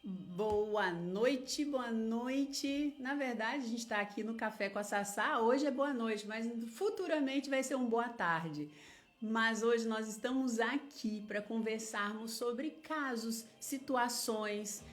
Boa noite, boa noite. Na verdade, a gente está aqui no Café com a Sassá. Hoje é boa noite, mas futuramente vai ser um boa tarde. Mas hoje nós estamos aqui para conversarmos sobre casos, situações,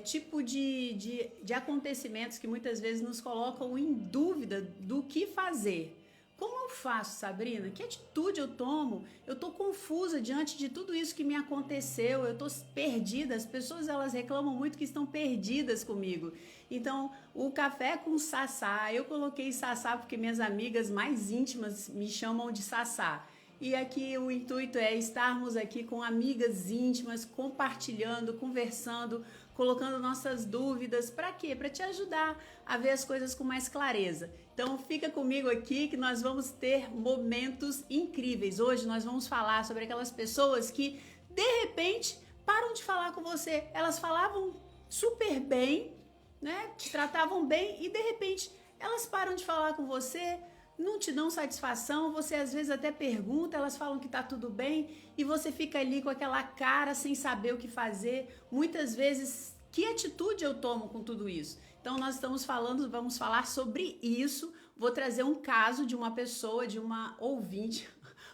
tipo de acontecimentos que muitas vezes nos colocam em dúvida do que fazer. Como eu faço, Sabrina? Que atitude eu tomo? Eu tô confusa diante de tudo isso que me aconteceu. Eu tô perdida. As pessoas elas reclamam muito que estão perdidas comigo. Então, o café com Sassá, eu coloquei Sassá porque minhas amigas mais íntimas me chamam de Sassá. E aqui o intuito é estarmos aqui com amigas íntimas, compartilhando, conversando, colocando nossas dúvidas. Para quê? Para te ajudar a ver as coisas com mais clareza. Então fica comigo aqui que nós vamos ter momentos incríveis. Hoje nós vamos falar sobre aquelas pessoas que de repente param de falar com você. Elas falavam super bem, né? Te tratavam bem e de repente elas param de falar com você, não te dão satisfação, você às vezes até pergunta, elas falam que tá tudo bem e você fica ali com aquela cara sem saber o que fazer. Muitas vezes, que atitude eu tomo com tudo isso? Então nós vamos falar sobre isso. Vou trazer um caso de uma pessoa, de uma ouvinte,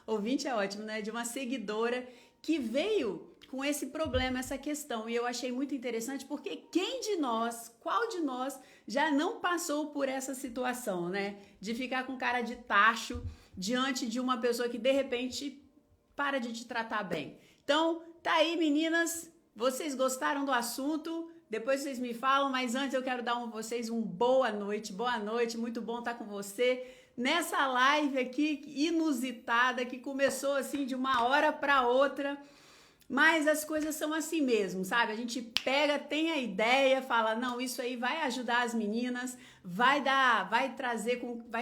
ouvinte é ótimo, né? De uma seguidora que veio com esse problema, essa questão. E eu achei muito interessante porque qual de nós já não passou por essa situação, né? De ficar com cara de tacho diante de uma pessoa que de repente para de te tratar bem. Então, tá aí, meninas. Vocês gostaram do assunto? Depois vocês me falam, mas antes eu quero dar a vocês um boa noite. Boa noite, muito bom estar com você nessa live aqui inusitada que começou assim de uma hora para outra. Mas as coisas são assim mesmo, sabe? A gente pega, tem a ideia, fala, não, isso aí vai ajudar as meninas, vai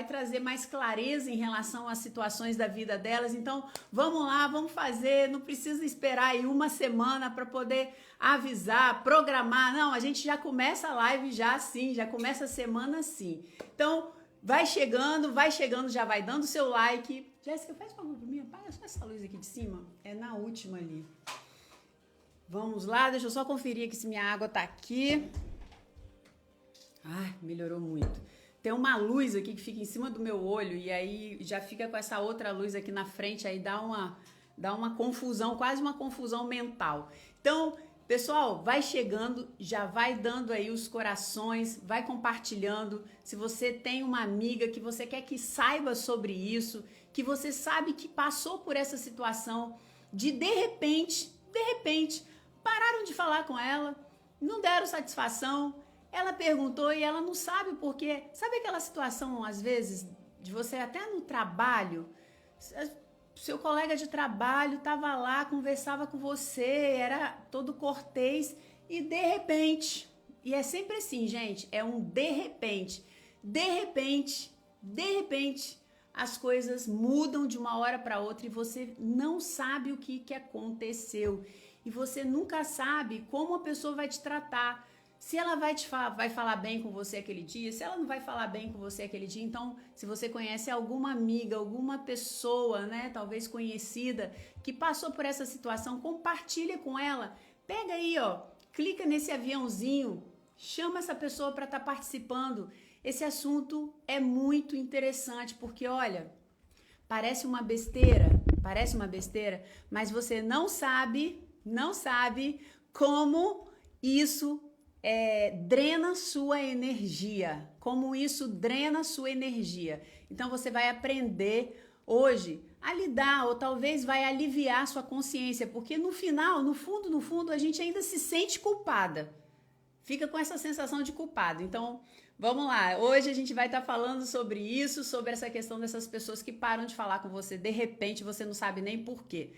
trazer mais clareza em relação às situações da vida delas. Então, vamos lá, vamos fazer, não precisa esperar aí uma semana para poder avisar, programar. Não, a gente já começa a live já assim, já começa a semana assim. Então, vai chegando, já vai dando seu like. Jéssica, faz favor pra mim, apaga só essa luz aqui de cima. É na última ali. Vamos lá, deixa eu só conferir aqui se minha água tá aqui. Ai, melhorou muito. Tem uma luz aqui que fica em cima do meu olho e aí já fica com essa outra luz aqui na frente, aí dá uma confusão, quase uma confusão mental. Então, pessoal, vai chegando, já vai dando aí os corações, vai compartilhando. Se você tem uma amiga que você quer que saiba sobre isso, que você sabe que passou por essa situação de repente, pararam de falar com ela, não deram satisfação, ela perguntou e ela não sabe o porquê. Sabe aquela situação, às vezes, de você até no trabalho, seu colega de trabalho estava lá, conversava com você, era todo cortês e de repente, e é sempre assim, gente, é um de repente, as coisas mudam de uma hora para outra e você não sabe o que aconteceu. E você nunca sabe como a pessoa vai te tratar. Se ela vai falar bem com você aquele dia, se ela não vai falar bem com você aquele dia. Então, se você conhece alguma amiga, alguma pessoa, né, talvez conhecida, que passou por essa situação, compartilha com ela. Pega aí, ó, clica nesse aviãozinho, chama essa pessoa para estar participando. Esse assunto é muito interessante, porque, olha, parece uma besteira, mas você não sabe como isso drena sua energia, Então, você vai aprender hoje a lidar, ou talvez vai aliviar sua consciência, porque no final, no fundo, a gente ainda se sente culpada. Fica com essa sensação de culpado. Então, vamos lá. Hoje a gente vai estar falando sobre isso, sobre essa questão dessas pessoas que param de falar com você. De repente, você não sabe nem por quê.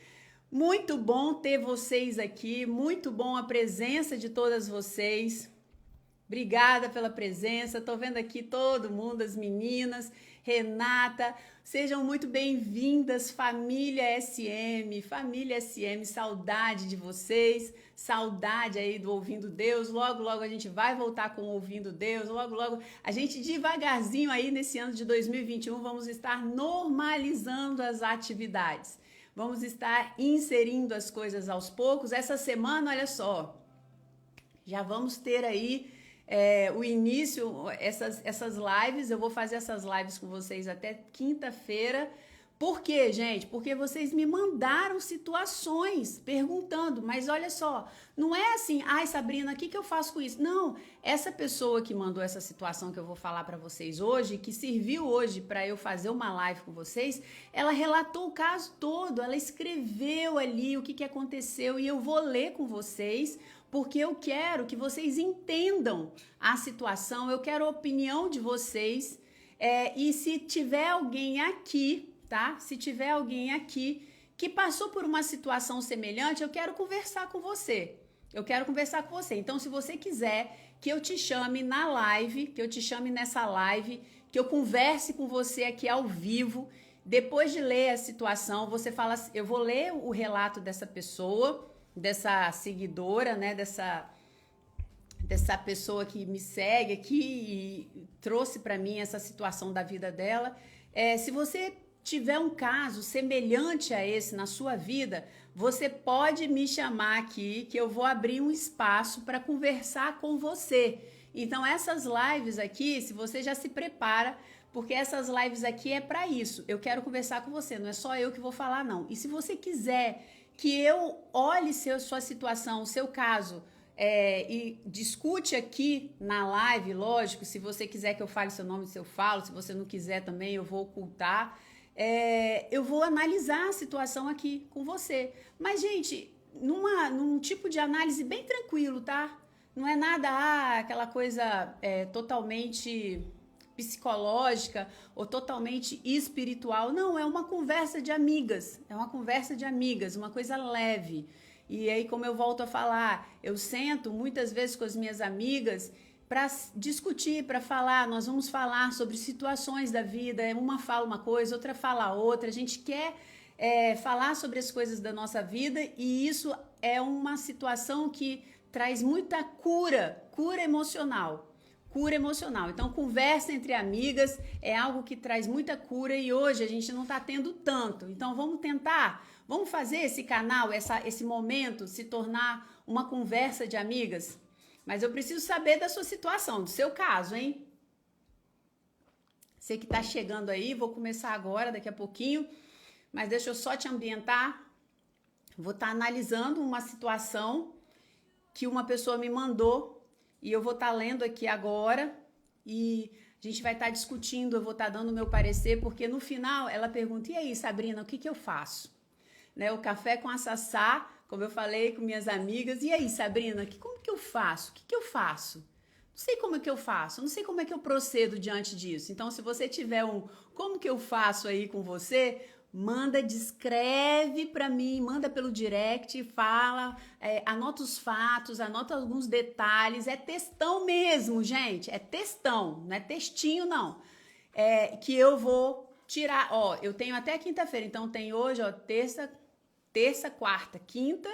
Muito bom ter vocês aqui. Muito bom a presença de todas vocês. Obrigada pela presença. Tô vendo aqui todo mundo, as meninas, Renata. Sejam muito bem-vindas, família SM, saudade de vocês, saudade aí do Ouvindo Deus. Logo, logo a gente vai voltar com o Ouvindo Deus. Logo, logo a gente devagarzinho aí nesse ano de 2021 vamos estar normalizando as atividades. Vamos estar inserindo as coisas aos poucos. Essa semana, olha só, Já vamos ter aí o início, essas lives. Eu vou fazer essas lives com vocês até quinta-feira. Por quê, gente? Porque vocês me mandaram situações perguntando, mas olha só, não é assim, ai Sabrina, o que eu faço com isso? Não, essa pessoa que mandou essa situação que eu vou falar para vocês hoje, que serviu hoje para eu fazer uma live com vocês, ela relatou o caso todo, ela escreveu ali o que aconteceu e eu vou ler com vocês, porque eu quero que vocês entendam a situação, eu quero a opinião de vocês, e se tiver alguém aqui, tá? Se tiver alguém aqui que passou por uma situação semelhante, eu quero conversar com você. Eu quero conversar com você. Então, se você quiser que eu te chame na live, que eu te chame nessa live, que eu converse com você aqui ao vivo, depois de ler a situação, você fala, eu vou ler o relato dessa pessoa, dessa seguidora, né, dessa pessoa que me segue aqui e trouxe para mim essa situação da vida dela. Se você tiver um caso semelhante a esse na sua vida, você pode me chamar aqui que eu vou abrir um espaço para conversar com você. Então essas lives aqui, se você já se prepara, porque essas lives aqui é para isso. Eu quero conversar com você, não é só eu que vou falar não. E se você quiser que eu olhe sua situação, seu caso, e discute aqui na live, lógico, se você quiser que eu fale seu nome, eu falo, se você não quiser também eu vou ocultar. Eu vou analisar a situação aqui com você. Mas, gente, num tipo de análise bem tranquilo, tá? Não é nada, aquela coisa totalmente psicológica ou totalmente espiritual. Não, é uma conversa de amigas. É uma conversa de amigas, uma coisa leve. E aí, como eu volto a falar, eu sento muitas vezes com as minhas amigas para discutir, para falar, nós vamos falar sobre situações da vida, uma fala uma coisa, outra fala outra, a gente quer falar sobre as coisas da nossa vida e isso é uma situação que traz muita cura emocional. Cura emocional. Então, conversa entre amigas é algo que traz muita cura e hoje a gente não está tendo tanto. Então, vamos fazer esse canal, esse momento se tornar uma conversa de amigas? Mas eu preciso saber da sua situação, do seu caso, hein? Você que tá chegando aí, vou começar agora, daqui a pouquinho. Mas deixa eu só te ambientar. Vou estar analisando uma situação que uma pessoa me mandou e eu vou estar lendo aqui agora e a gente vai estar discutindo, eu vou estar dando o meu parecer, porque no final ela pergunta, e aí, Sabrina, o que eu faço? Né, o Café com a Sassá, como eu falei com minhas amigas, e aí, Sabrina, como que eu faço? O que eu faço? Não sei como é que eu faço, não sei como é que eu procedo diante disso. Então, se você tiver como que eu faço aí com você, manda, descreve para mim, manda pelo direct, fala, anota os fatos, anota alguns detalhes, é textão mesmo, gente, é textão, não é textinho não, que eu vou tirar, ó, eu tenho até quinta-feira, então tem hoje, ó, terça, quarta, quinta,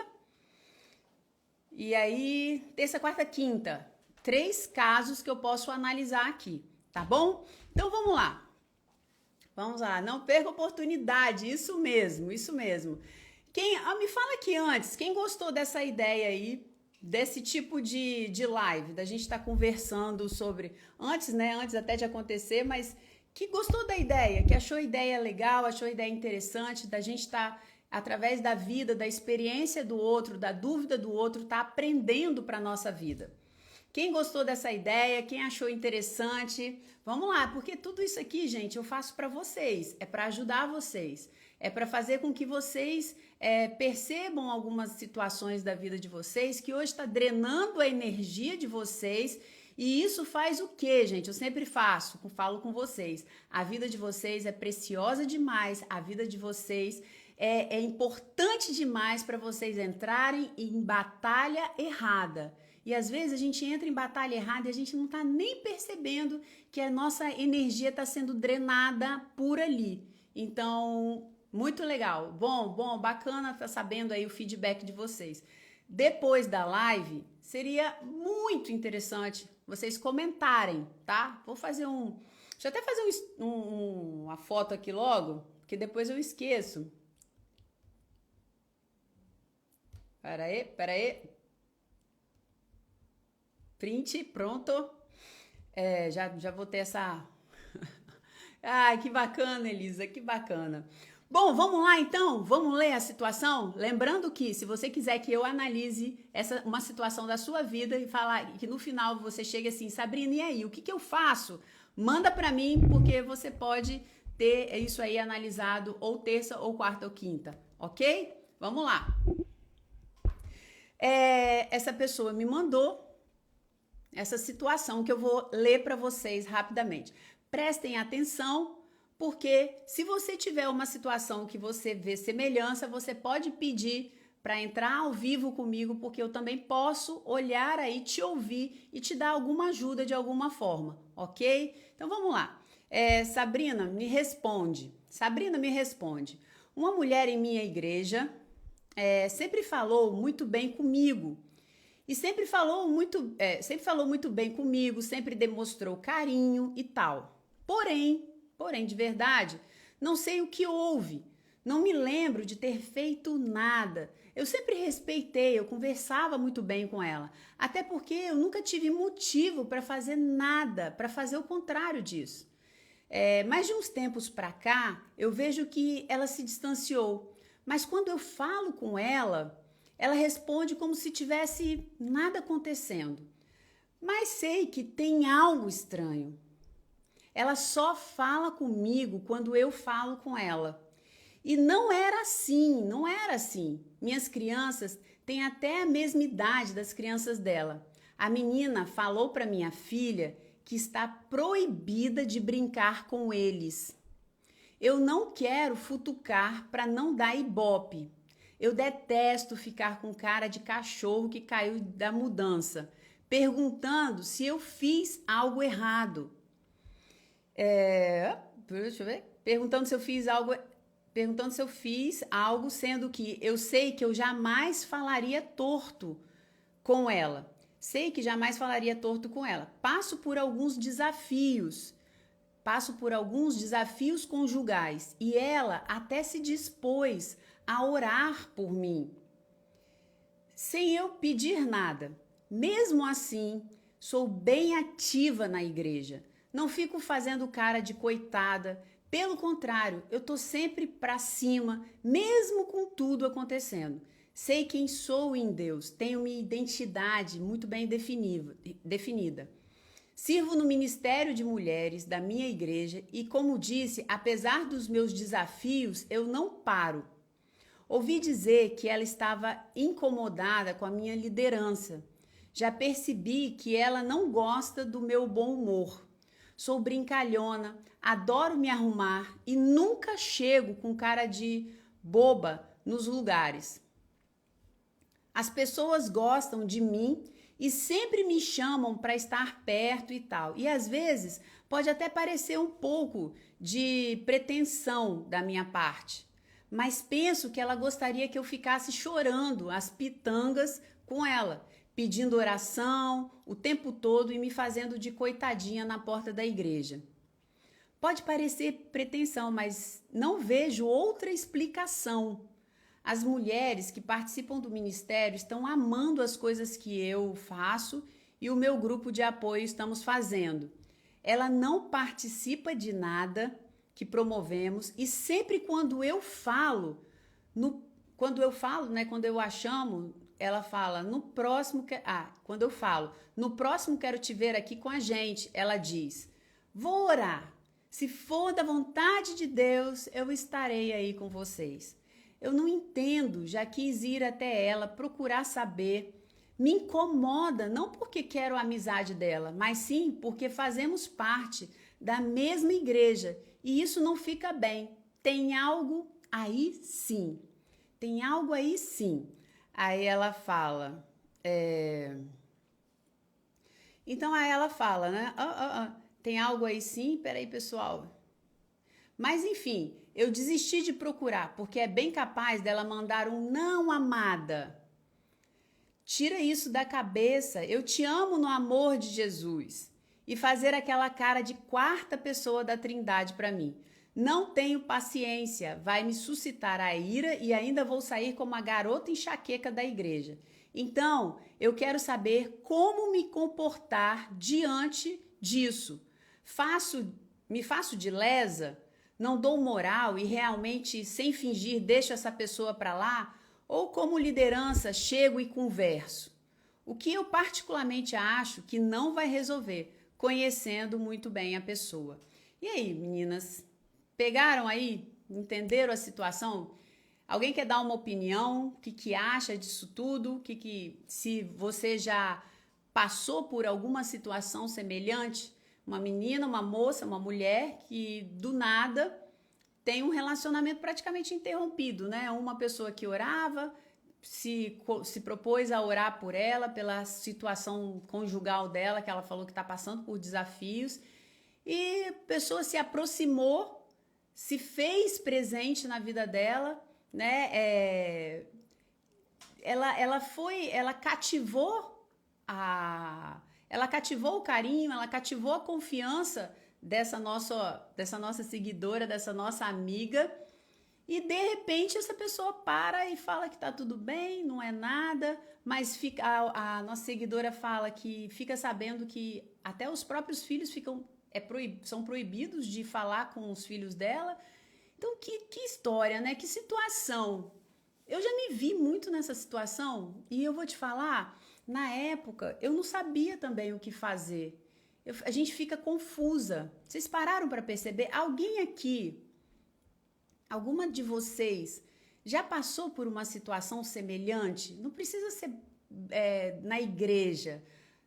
e aí, terça, quarta, quinta, 3 casos que eu posso analisar aqui, tá bom? Então, vamos lá, não perca a oportunidade, isso mesmo, me fala aqui antes, quem gostou dessa ideia aí, desse tipo de live, da gente estar conversando sobre, antes até de acontecer, mas que gostou da ideia, que achou a ideia legal, achou a ideia interessante, da gente estar através da vida, da experiência do outro, da dúvida do outro, tá aprendendo para nossa vida. Quem gostou dessa ideia, quem achou interessante, vamos lá, porque tudo isso aqui, gente, eu faço para vocês, é para ajudar vocês, é para fazer com que vocês percebam algumas situações da vida de vocês que hoje está drenando a energia de vocês. E isso faz o quê, gente? Eu sempre falo com vocês. A vida de vocês é preciosa demais, a vida de vocês é importante demais para vocês entrarem em batalha errada. E às vezes a gente entra em batalha errada e a gente não está nem percebendo que a nossa energia está sendo drenada por ali. Então, muito legal. Bom, bacana estar sabendo aí o feedback de vocês. Depois da live, seria muito interessante vocês comentarem, tá? Deixa eu até fazer uma foto aqui logo, que depois eu esqueço. Pera aí. Print, pronto. Já vou ter essa... Ai, que bacana, Elisa, que bacana. Bom, vamos lá então? Vamos ler a situação? Lembrando que se você quiser que eu analise uma situação da sua vida e falar que no final você chegue assim, Sabrina, e aí, o que eu faço? Manda para mim, porque você pode ter isso aí analisado ou terça, ou quarta, ou quinta, ok? Vamos lá. Essa pessoa me mandou essa situação que eu vou ler para vocês rapidamente. Prestem atenção, porque se você tiver uma situação que você vê semelhança, você pode pedir para entrar ao vivo comigo, porque eu também posso olhar aí, te ouvir e te dar alguma ajuda de alguma forma, ok? Então vamos lá. Sabrina, me responde. Sabrina, me responde. Uma mulher em minha igreja sempre falou muito bem comigo. E sempre falou muito bem comigo, sempre demonstrou carinho e tal. Porém, de verdade, não sei o que houve. Não me lembro de ter feito nada. Eu sempre respeitei, eu conversava muito bem com ela. Até porque eu nunca tive motivo para fazer nada, para fazer o contrário disso. Mas de uns tempos para cá, eu vejo que ela se distanciou. Mas quando eu falo com ela responde como se tivesse nada acontecendo. Mas sei que tem algo estranho. Ela só fala comigo quando eu falo com ela. E não era assim. Minhas crianças têm até a mesma idade das crianças dela. A menina falou para minha filha que está proibida de brincar com eles. Eu não quero futucar para não dar ibope. Eu detesto ficar com cara de cachorro que caiu da mudança, perguntando se eu fiz algo errado. Deixa eu ver. Perguntando se eu fiz algo, sendo que eu sei que eu jamais falaria torto com ela. Passo por alguns desafios conjugais e ela até se dispôs a orar por mim, sem eu pedir nada. Mesmo assim, sou bem ativa na igreja. Não fico fazendo cara de coitada. Pelo contrário, eu tô sempre pra cima, mesmo com tudo acontecendo. Sei quem sou em Deus, tenho minha identidade muito bem definida. Sirvo no Ministério de Mulheres da minha igreja e, como disse, apesar dos meus desafios, eu não paro. Ouvi dizer que ela estava incomodada com a minha liderança. Já percebi que ela não gosta do meu bom humor. Sou brincalhona, adoro me arrumar e nunca chego com cara de boba nos lugares. As pessoas gostam de mim e sempre me chamam para estar perto e tal. E às vezes pode até parecer um pouco de pretensão da minha parte, mas penso que ela gostaria que eu ficasse chorando as pitangas com ela, pedindo oração o tempo todo e me fazendo de coitadinha na porta da igreja. Pode parecer pretensão, mas não vejo outra explicação. As mulheres que participam do ministério estão amando as coisas que eu faço e o meu grupo de apoio estamos fazendo. Ela não participa de nada que promovemos e sempre quando eu a chamo, ela fala, quando eu falo, no próximo quero te ver aqui com a gente, ela diz, vou orar, se for da vontade de Deus, eu estarei aí com vocês. Eu não entendo, já quis ir até ela, procurar saber, me incomoda, não porque quero a amizade dela, mas sim porque fazemos parte da mesma igreja e isso não fica bem, tem algo aí sim. Aí ela fala, Então aí ela fala, né? Tem algo aí sim? Peraí, pessoal. Mas enfim, eu desisti de procurar, porque é bem capaz dela mandar um não, amada. Tira isso da cabeça, eu te amo no amor de Jesus. E fazer aquela cara de quarta pessoa da Trindade para mim. Não tenho paciência, vai me suscitar a ira e ainda vou sair como a garota enxaqueca da igreja. Então, eu quero saber como me comportar diante disso. Me faço de lesa? Não dou moral e realmente, sem fingir, deixo essa pessoa para lá? Ou como liderança, chego e converso? O que eu particularmente acho que não vai resolver, conhecendo muito bem a pessoa. E aí, meninas, pegaram aí? Entenderam a situação? Alguém quer dar uma opinião? O que acha disso tudo? Se você já passou por alguma situação semelhante? Uma menina, uma moça, uma mulher que do nada tem um relacionamento praticamente interrompido, né? Uma pessoa que orava, se propôs a orar por ela, pela situação conjugal dela, que ela falou que está passando por desafios, e a pessoa se aproximou, se fez presente na vida dela, né? Ela cativou o carinho, ela cativou a confiança dessa nossa seguidora, dessa nossa amiga, e de repente essa pessoa para e fala que tá tudo bem, não é nada, mas a nossa seguidora fala que fica sabendo que até os próprios filhos são proibidos de falar com os filhos dela. Então, que história, né? Que situação. Eu já me vi muito nessa situação e eu vou te falar, na época, eu não sabia também o que fazer. A gente fica confusa. Vocês pararam para perceber? Alguma de vocês já passou por uma situação semelhante? Não precisa ser na igreja,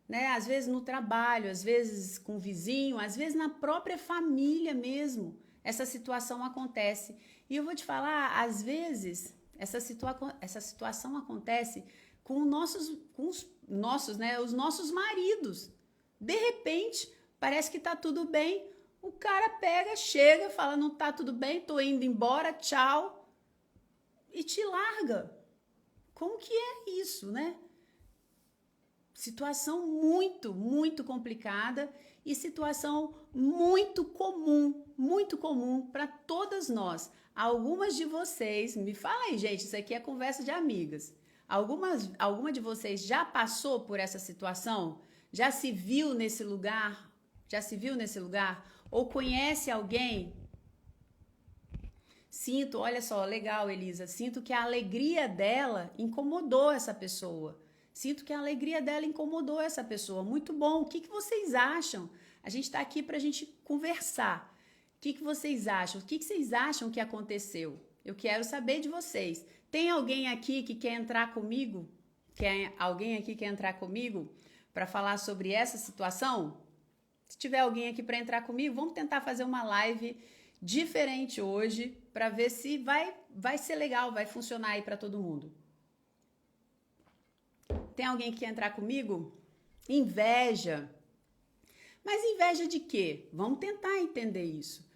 né? Às vezes no trabalho, às vezes com o vizinho, às vezes na própria família mesmo. Essa situação acontece. E eu vou te falar, às vezes, essa situação acontece com os nossos maridos. De repente, parece que tá tudo bem, o cara pega, chega, fala, não tá tudo bem, tô indo embora, tchau, e te larga. Como que é isso, né? Situação muito, muito complicada e situação muito comum para todas nós. Algumas de vocês, me fala aí, gente, isso aqui é conversa de amigas. Alguma de vocês já passou por essa situação? Já se viu nesse lugar? Ou conhece alguém? Olha só, legal, Elisa, sinto que a alegria dela incomodou essa pessoa. Muito bom. O que vocês acham? A gente está aqui para a gente conversar. O que vocês acham? O que vocês acham que aconteceu? Eu quero saber de vocês. Tem alguém aqui que quer entrar comigo? Para falar sobre essa situação? Se tiver alguém aqui para entrar comigo, vamos tentar fazer uma live diferente hoje para ver se vai ser legal, vai funcionar aí para todo mundo. Tem alguém que quer entrar comigo? Inveja. Mas inveja de quê? Vamos tentar entender isso.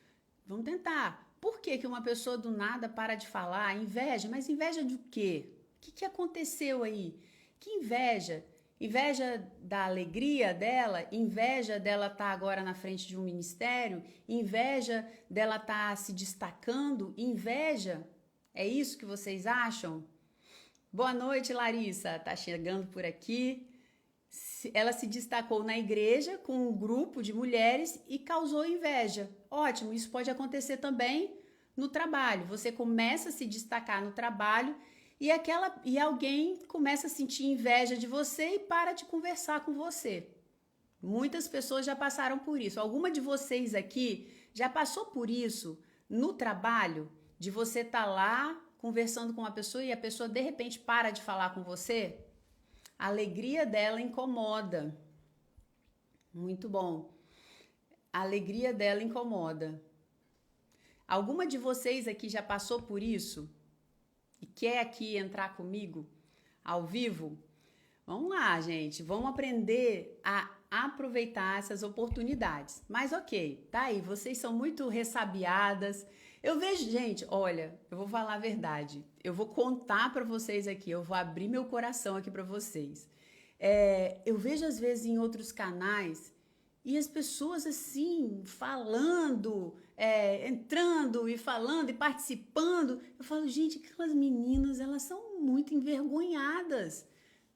Vamos tentar. Por que uma pessoa do nada para de falar? Inveja, mas inveja de quê? O que aconteceu aí? Que inveja? Inveja da alegria dela? Inveja dela estar agora na frente de um ministério? Inveja dela estar se destacando? Inveja? É isso que vocês acham? Boa noite, Larissa. Tá chegando por aqui. Ela se destacou na igreja com um grupo de mulheres e causou inveja. Ótimo, isso pode acontecer também no trabalho. Você começa a se destacar no trabalho e alguém começa a sentir inveja de você e para de conversar com você. Muitas pessoas já passaram por isso. Alguma de vocês aqui já passou por isso no trabalho? De você estar lá conversando com uma pessoa e a pessoa de repente para de falar com você? A alegria dela incomoda. Muito bom. A alegria dela incomoda. Alguma de vocês aqui já passou por isso? E quer aqui entrar comigo ao vivo? Vamos lá, gente. Vamos aprender a aproveitar essas oportunidades. Mas ok, tá aí. Vocês são muito ressabiadas. Eu vejo, gente, olha, eu vou falar a verdade. Eu vou contar para vocês aqui. Eu vou abrir meu coração aqui para vocês. Eu vejo às vezes em outros canais e as pessoas assim, falando, entrando e falando e participando. Eu falo, gente, aquelas meninas, elas são muito envergonhadas.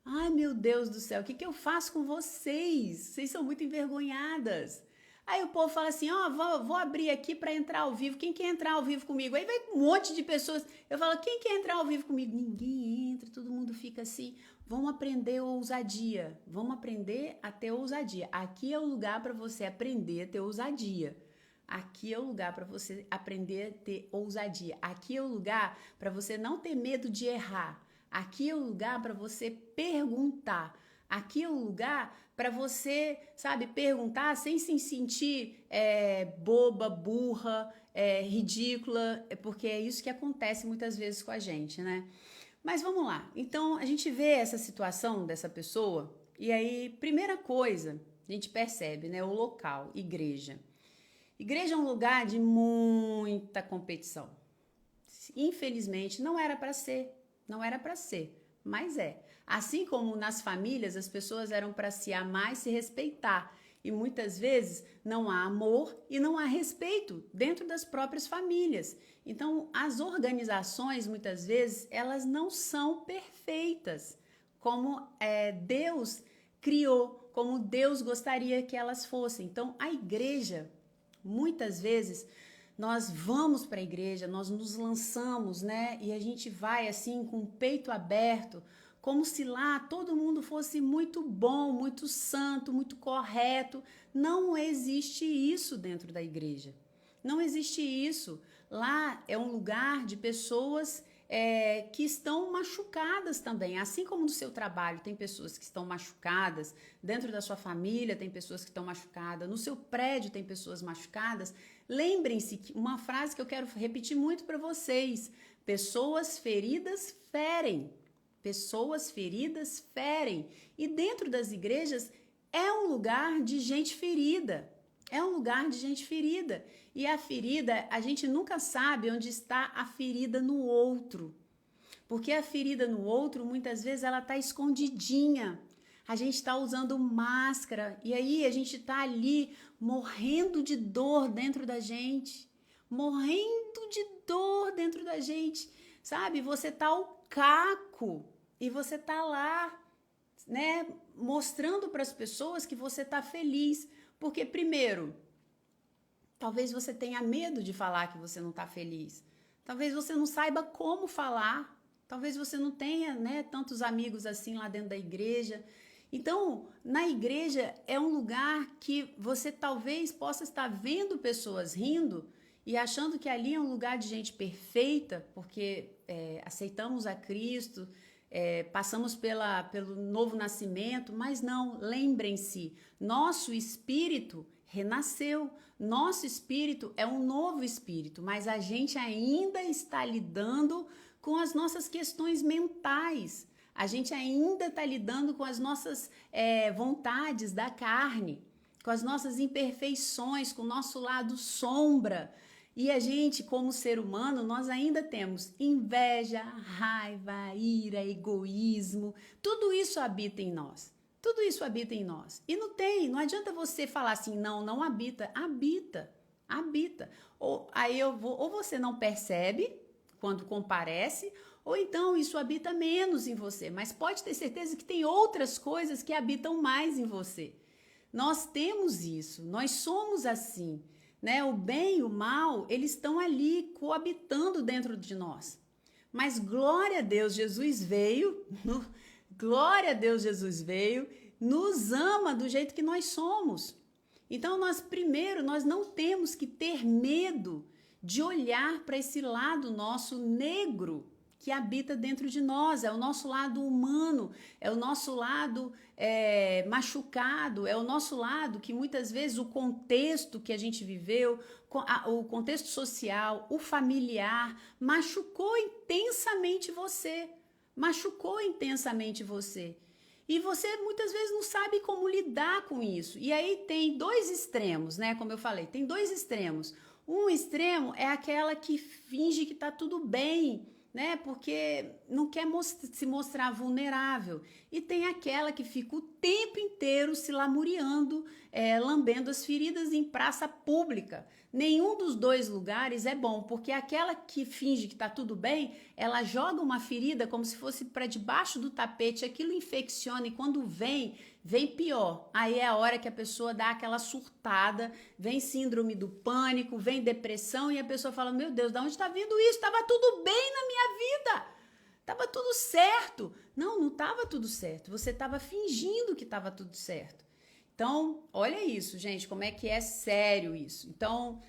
Ai, meu Deus do céu, o que que eu faço com vocês? Vocês são muito envergonhadas. Aí o povo fala assim, ó, vou abrir aqui para entrar ao vivo. Quem quer entrar ao vivo comigo? Aí vai um monte de pessoas. Eu falo, quem quer entrar ao vivo comigo? Ninguém entra, todo mundo fica assim. Vamos aprender ousadia. Vamos aprender a ter ousadia. Aqui é o lugar para você aprender a ter ousadia. Aqui é o lugar para você aprender a ter ousadia. Aqui é o lugar para você não ter medo de errar. Aqui é o lugar para você perguntar. Aqui é o lugar para você, sabe, perguntar sem se sentir boba, burra, ridícula, porque é isso que acontece muitas vezes com a gente, né? Mas vamos lá. Então, a gente vê essa situação dessa pessoa e aí, primeira coisa, a gente percebe, né, o local, igreja. Igreja é um lugar de muita competição. Infelizmente, não era para ser, mas é. Assim como nas famílias, as pessoas eram para se amar e se respeitar. E muitas vezes não há amor e não há respeito dentro das próprias famílias. Então, as organizações, muitas vezes, elas não são perfeitas, como Deus criou, como Deus gostaria que elas fossem. Então, a igreja, muitas vezes, nós vamos para a igreja, nós nos lançamos, né? E a gente vai assim com o peito aberto, como se lá todo mundo fosse muito bom, muito santo, muito correto. Não existe isso dentro da igreja. Não existe isso. Lá é um lugar de pessoas que estão machucadas também. Assim como no seu trabalho tem pessoas que estão machucadas, dentro da sua família tem pessoas que estão machucadas, no seu prédio tem pessoas machucadas. Lembrem-se que uma frase que eu quero repetir muito para vocês: pessoas feridas ferem. Pessoas feridas ferem. E dentro das igrejas é um lugar de gente ferida. É um lugar de gente ferida. E a ferida, a gente nunca sabe onde está a ferida no outro. Porque a ferida no outro, muitas vezes, ela está escondidinha. A gente está usando máscara. E aí a gente está ali morrendo de dor dentro da gente. Morrendo de dor dentro da gente. Sabe? Você tá ao caco. E você tá lá, né? Mostrando para as pessoas que você tá feliz. Porque, primeiro, talvez você tenha medo de falar que você não está feliz. Talvez você não saiba como falar. Talvez você não tenha, né, tantos amigos assim lá dentro da igreja. Então, na igreja é um lugar que você talvez possa estar vendo pessoas rindo e achando que ali é um lugar de gente perfeita, porque aceitamos a Cristo, passamos pelo novo nascimento, mas não, lembrem-se, nosso espírito renasceu, nosso espírito é um novo espírito, mas a gente ainda está lidando com as nossas questões mentais, a gente ainda está lidando com as nossas vontades da carne, com as nossas imperfeições, com o nosso lado sombra. E a gente, como ser humano, nós ainda temos inveja, raiva, ira, egoísmo. Tudo isso habita em nós. Tudo isso habita em nós. E não adianta você falar assim, não habita. Habita. Ou você não percebe quando comparece, ou então isso habita menos em você. Mas pode ter certeza que tem outras coisas que habitam mais em você. Nós temos isso, nós somos assim. Né? O bem e o mal, eles estão ali coabitando dentro de nós. Mas glória a Deus, Jesus veio, nos ama do jeito que nós somos. Então, nós não temos que ter medo de olhar para esse lado nosso negro que habita dentro de nós, é o nosso lado humano, é o nosso lado machucado, é o nosso lado que muitas vezes o contexto que a gente viveu, o contexto social, o familiar, machucou intensamente você. E você muitas vezes não sabe como lidar com isso. E aí tem dois extremos, né? Como eu falei, tem dois extremos. Um extremo é aquela que finge que tá tudo bem, né? Porque não quer se mostrar vulnerável. E tem aquela que fica o tempo inteiro se lamuriando, lambendo as feridas em praça pública. Nenhum dos dois lugares é bom, porque aquela que finge que tá tudo bem, ela joga uma ferida como se fosse para debaixo do tapete, aquilo infecciona e quando vem pior. Aí é a hora que a pessoa dá aquela surtada, vem síndrome do pânico, vem depressão e a pessoa fala, meu Deus, de onde está vindo isso? Tava tudo bem na minha vida, tava tudo certo. Não tava tudo certo, você tava fingindo que tava tudo certo. Então, olha isso, gente, como é que é sério isso. Então,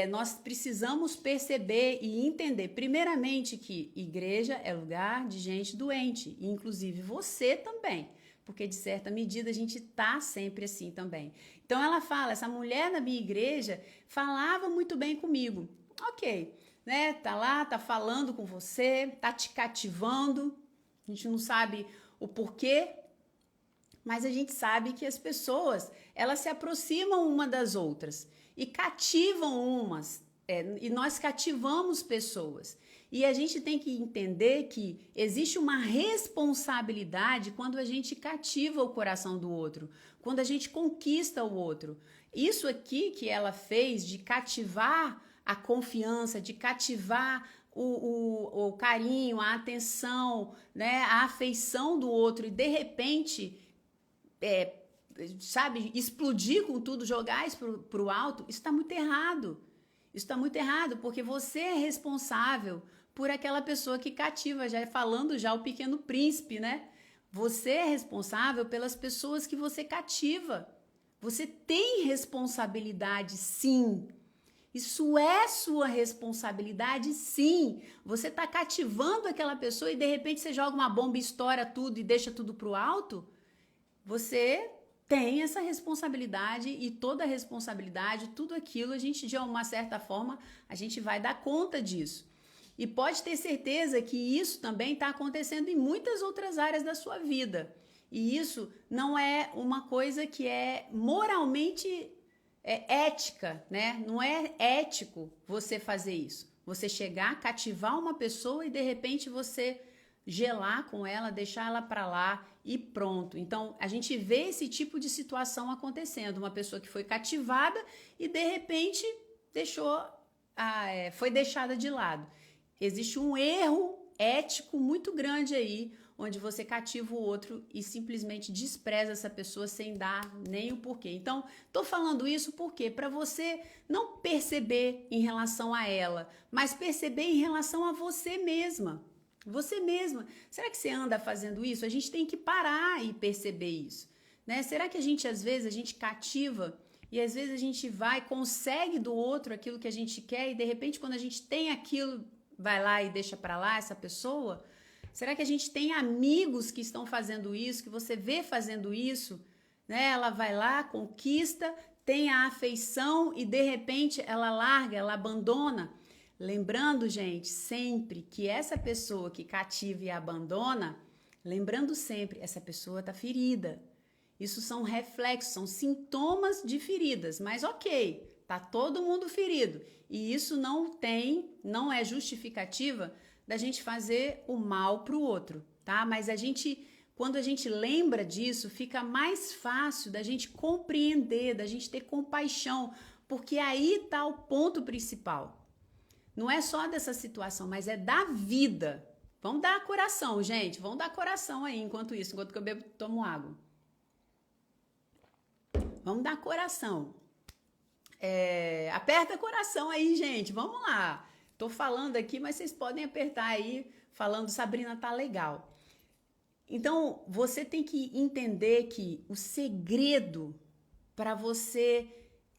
nós precisamos perceber e entender, primeiramente, que igreja é lugar de gente doente, e inclusive você também, porque de certa medida a gente tá sempre assim também. Então, ela fala, essa mulher da minha igreja falava muito bem comigo. Ok, né? Tá lá, tá falando com você, tá te cativando, a gente não sabe o porquê, mas a gente sabe que as pessoas, elas se aproximam uma das outras e cativam umas, e nós cativamos pessoas. E a gente tem que entender que existe uma responsabilidade quando a gente cativa o coração do outro, quando a gente conquista o outro. Isso aqui que ela fez de cativar a confiança, de cativar o carinho, a atenção, né, a afeição do outro e de repente sabe, explodir com tudo, jogar isso pro alto, isso está muito errado. Isso está muito errado, porque você é responsável por aquela pessoa que cativa, já falando já o Pequeno Príncipe, né? Você é responsável pelas pessoas que você cativa. Você tem responsabilidade, sim. Isso é sua responsabilidade, sim. Você está cativando aquela pessoa e de repente você joga uma bomba, estoura tudo e deixa tudo pro alto. Você tem essa responsabilidade e toda a responsabilidade, tudo aquilo, a gente de uma certa forma, a gente vai dar conta disso. E pode ter certeza que isso também está acontecendo em muitas outras áreas da sua vida. E isso não é uma coisa que é moralmente ética, né? Não é ético você fazer isso. Você chegar, cativar uma pessoa e de repente você gelar com ela, deixar ela para lá e pronto. Então, a gente vê esse tipo de situação acontecendo. Uma pessoa que foi cativada e, de repente, foi deixada de lado. Existe um erro ético muito grande aí, onde você cativa o outro e simplesmente despreza essa pessoa sem dar nem o porquê. Então, tô falando isso porque para você não perceber em relação a ela, mas perceber em relação a você mesma. Você mesma. Será que você anda fazendo isso? A gente tem que parar e perceber isso, né? Será que às vezes, a gente cativa e às vezes a gente consegue do outro aquilo que a gente quer e de repente quando a gente tem aquilo, vai lá e deixa pra lá essa pessoa? Será que a gente tem amigos que estão fazendo isso, que você vê fazendo isso, né? Ela vai lá, conquista, tem a afeição e de repente ela larga, ela abandona. Lembrando, gente, sempre que essa pessoa que cativa e abandona, lembrando sempre, essa pessoa está ferida. Isso são reflexos, são sintomas de feridas, mas ok, tá todo mundo ferido. E isso não é justificativa da gente fazer o mal pro outro, tá? Mas quando a gente lembra disso, fica mais fácil da gente compreender, da gente ter compaixão, porque aí tá o ponto principal. Não é só dessa situação, mas é da vida. Vamos dar coração, gente. Vamos dar coração aí, enquanto que eu tomo água. Vamos dar coração. Aperta coração aí, gente. Vamos lá. Tô falando aqui, mas vocês podem apertar aí, falando, Sabrina, tá legal. Então, você tem que entender que o segredo para você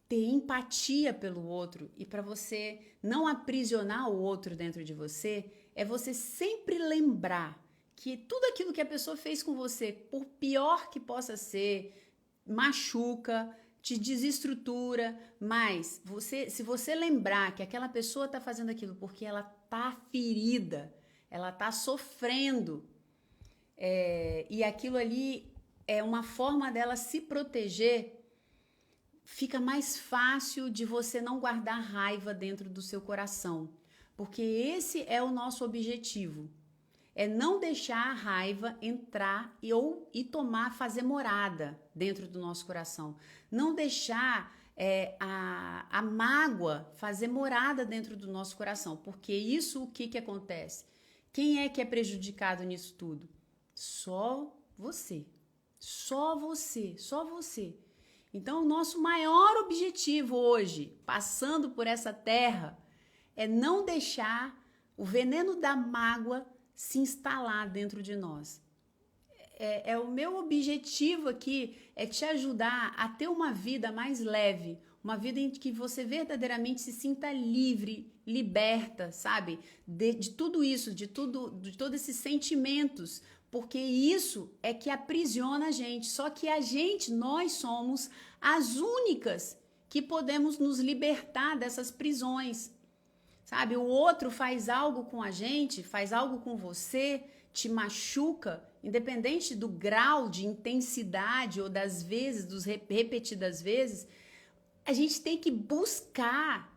ter empatia pelo outro e para você não aprisionar o outro dentro de você, é você sempre lembrar que tudo aquilo que a pessoa fez com você, por pior que possa ser, machuca, te desestrutura, mas se você lembrar que aquela pessoa está fazendo aquilo porque ela está ferida, ela está sofrendo, e aquilo ali é uma forma dela se proteger, fica mais fácil de você não guardar raiva dentro do seu coração. porque esse é o nosso objetivo. É não deixar a raiva entrar e tomar, fazer morada dentro do nosso coração. Não deixar a mágoa fazer morada dentro do nosso coração. Porque isso, o que acontece? Quem é que é prejudicado nisso tudo? Só você. Só você. Só você. Então, o nosso maior objetivo hoje, passando por essa terra, é não deixar o veneno da mágoa se instalar dentro de nós. O meu objetivo aqui é te ajudar a ter uma vida mais leve, uma vida em que você verdadeiramente se sinta livre, liberta, sabe? De tudo isso, de todos esses sentimentos, porque isso é que aprisiona a gente. Só que nós somos as únicas que podemos nos libertar dessas prisões. Sabe, o outro faz algo com a gente, faz algo com você, te machuca, independente do grau de intensidade ou das vezes, repetidas vezes, a gente tem que buscar,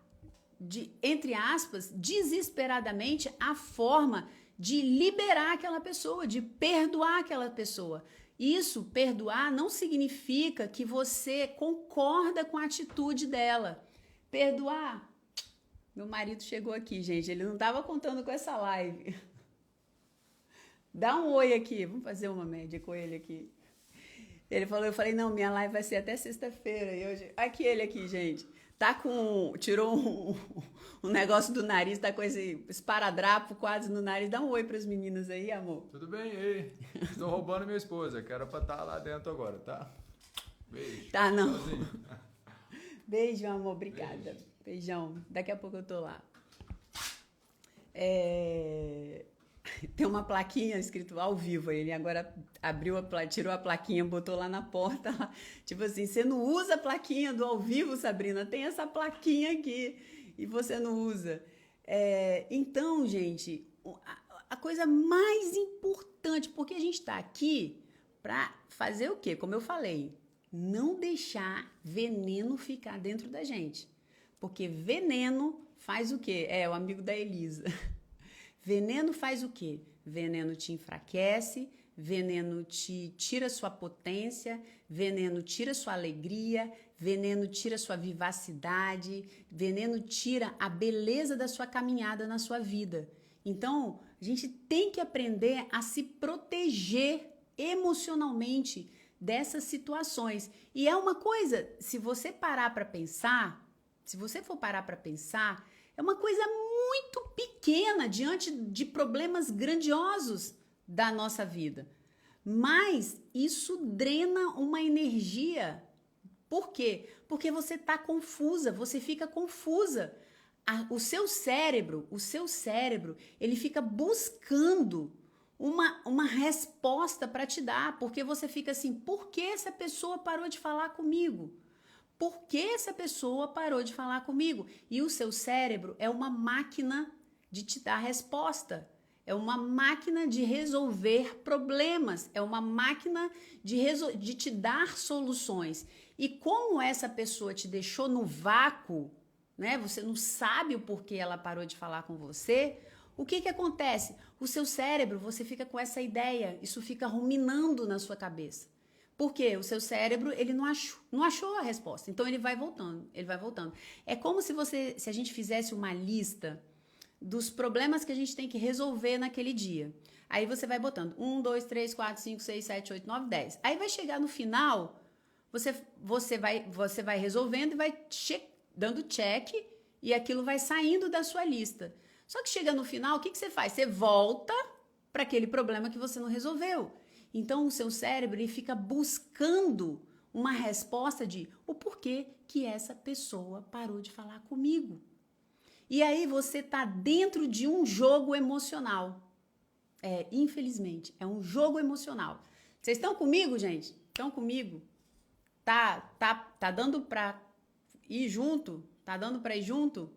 entre aspas, desesperadamente a forma de liberar aquela pessoa, de perdoar aquela pessoa. Isso, perdoar, não significa que você concorda com a atitude dela. Perdoar. Meu marido chegou aqui, gente. Ele não estava contando com essa live. Dá um oi aqui. Vamos fazer uma média com ele aqui. Ele falou, eu falei, não, minha live vai ser até sexta-feira. E hoje, aqui ele aqui, gente. Tirou um negócio do nariz, tá com esse esparadrapo quase no nariz. Dá um oi para as meninas aí, amor. Tudo bem, ei. Estou roubando minha esposa, que era para estar lá dentro agora, tá? Beijo. Tá, não. Beijo, amor, obrigada. Beijo. Beijão, daqui a pouco eu tô lá. Tem uma plaquinha escrito ao vivo, ele agora tirou a plaquinha, botou lá na porta, lá. Tipo assim, você não usa a plaquinha do ao vivo, Sabrina, tem essa plaquinha aqui e você não usa. Então, gente, a coisa mais importante, porque a gente tá aqui para fazer o quê? Como eu falei, não deixar veneno ficar dentro da gente. Porque veneno faz o quê? É o amigo da Elisa. Veneno faz o quê? Veneno te enfraquece, veneno te tira sua potência, veneno tira sua alegria, veneno tira sua vivacidade, veneno tira a beleza da sua caminhada na sua vida. Então, a gente tem que aprender a se proteger emocionalmente dessas situações. E é uma coisa, se você parar para pensar, se você for parar para pensar, é uma coisa muito pequena diante de problemas grandiosos da nossa vida. Mas isso drena uma energia. Por quê? Porque você está confusa, você fica confusa. O seu cérebro, ele fica buscando uma resposta para te dar, porque você fica assim, por que essa pessoa parou de falar comigo? Por que essa pessoa parou de falar comigo? E o seu cérebro é uma máquina de te dar resposta. É uma máquina de resolver problemas. É uma máquina de te dar soluções. E como essa pessoa te deixou no vácuo, né? Você não sabe o porquê ela parou de falar com você. O que acontece? O seu cérebro, você fica com essa ideia. Isso fica ruminando na sua cabeça. Por quê? O seu cérebro, ele não achou a resposta. Então, ele vai voltando. É como se a gente fizesse uma lista dos problemas que a gente tem que resolver naquele dia. Aí você vai botando 1, 2, 3, 4, 5, 6, 7, 8, 9, 10. Aí vai chegar no final, você vai resolvendo e vai dando check e aquilo vai saindo da sua lista. Só que chega no final, o que você faz? Você volta para aquele problema que você não resolveu. Então, o seu cérebro ele fica buscando uma resposta de o porquê que essa pessoa parou de falar comigo. E aí você está dentro de um jogo emocional. Infelizmente, é um jogo emocional. Vocês estão comigo, gente? Estão comigo? Tá dando para ir junto? Tá dando para ir junto?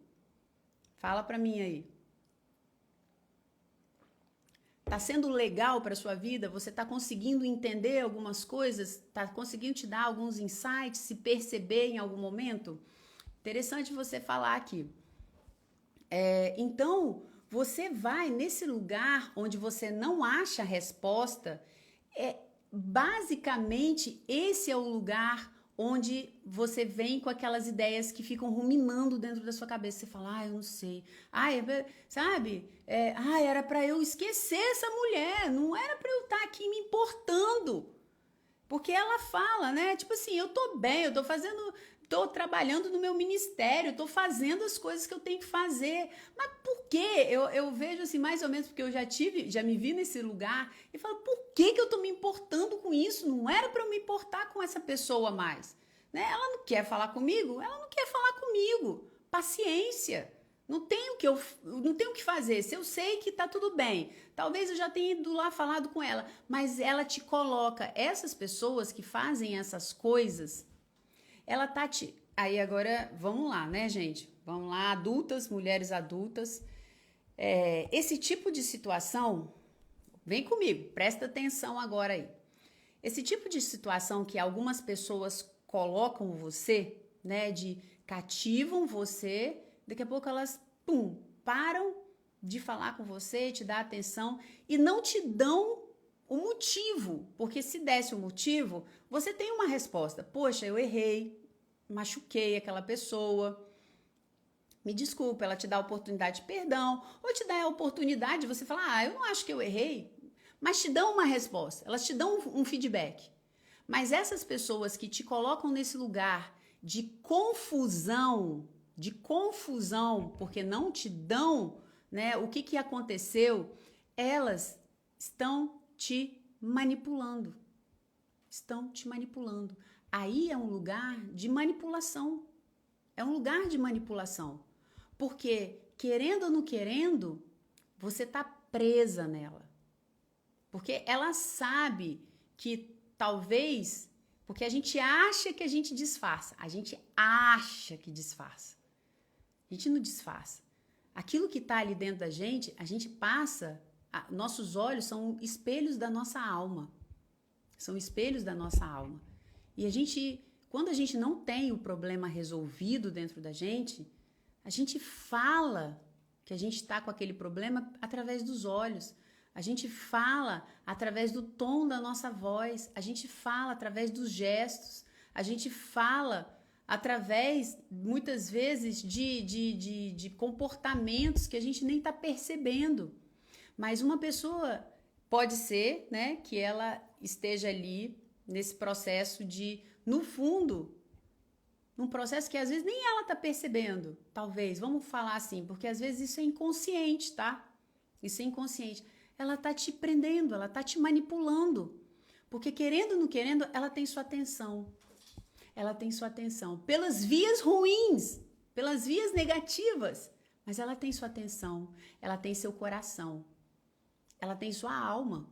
Fala para mim aí. Tá sendo legal para sua vida? Você tá conseguindo entender algumas coisas? Tá conseguindo te dar alguns insights, se perceber em algum momento? Interessante você falar aqui. Então, você vai nesse lugar onde você não acha a resposta, basicamente esse é o lugar onde você vem com aquelas ideias que ficam ruminando dentro da sua cabeça. Você fala, eu não sei. Sabe? Era para eu esquecer essa mulher, não era para eu estar aqui me importando. Porque ela fala, né? Tipo assim, eu tô bem, tô trabalhando no meu ministério, tô fazendo as coisas que eu tenho que fazer. Mas por quê? Eu vejo assim, mais ou menos, porque eu já me vi nesse lugar e falo, por que eu tô me importando com isso? Não era para eu me importar com essa pessoa mais. Né? Ela não quer falar comigo? Ela não quer falar comigo. Paciência. Não tenho o que fazer. Se eu sei que tá tudo bem, talvez eu já tenha ido lá falado com ela, mas ela te coloca, essas pessoas que fazem essas coisas, ela tá te... Aí agora, vamos lá, né, gente? Vamos lá, adultas, mulheres adultas. Esse tipo de situação, vem comigo, presta atenção agora aí. Esse tipo de situação que algumas pessoas colocam você, né, cativam você, daqui a pouco elas, param de falar com você, te dar atenção e não te dão o motivo, porque se desse o motivo, você tem uma resposta. Poxa, eu errei, machuquei aquela pessoa, me desculpa, ela te dá a oportunidade de perdão, ou te dá a oportunidade de você falar, eu não acho que eu errei, mas te dão uma resposta, elas te dão um feedback. Mas essas pessoas que te colocam nesse lugar de confusão, porque não te dão, né, o que aconteceu, elas estão te manipulando. Aí é um lugar de manipulação. Porque, querendo ou não querendo, você está presa nela. Porque ela sabe que talvez... Porque a gente acha que a gente disfarça. A gente acha que disfarça. A gente não disfarça. Aquilo que está ali dentro da gente, a gente passa... Nossos olhos são espelhos da nossa alma. E quando a gente não tem o problema resolvido dentro da gente, a gente fala que a gente está com aquele problema através dos olhos. A gente fala através do tom da nossa voz. A gente fala através dos gestos. A gente fala através, muitas vezes, de comportamentos que a gente nem está percebendo. Mas uma pessoa pode ser, né, que ela esteja ali nesse processo no fundo, num processo que às vezes nem ela está percebendo, talvez, vamos falar assim, porque às vezes isso é inconsciente, tá? Isso é inconsciente. Ela está te prendendo, ela está te manipulando, porque querendo ou não querendo, ela tem sua atenção. Pelas vias ruins, pelas vias negativas, mas ela tem sua atenção, ela tem seu coração. Ela tem sua alma,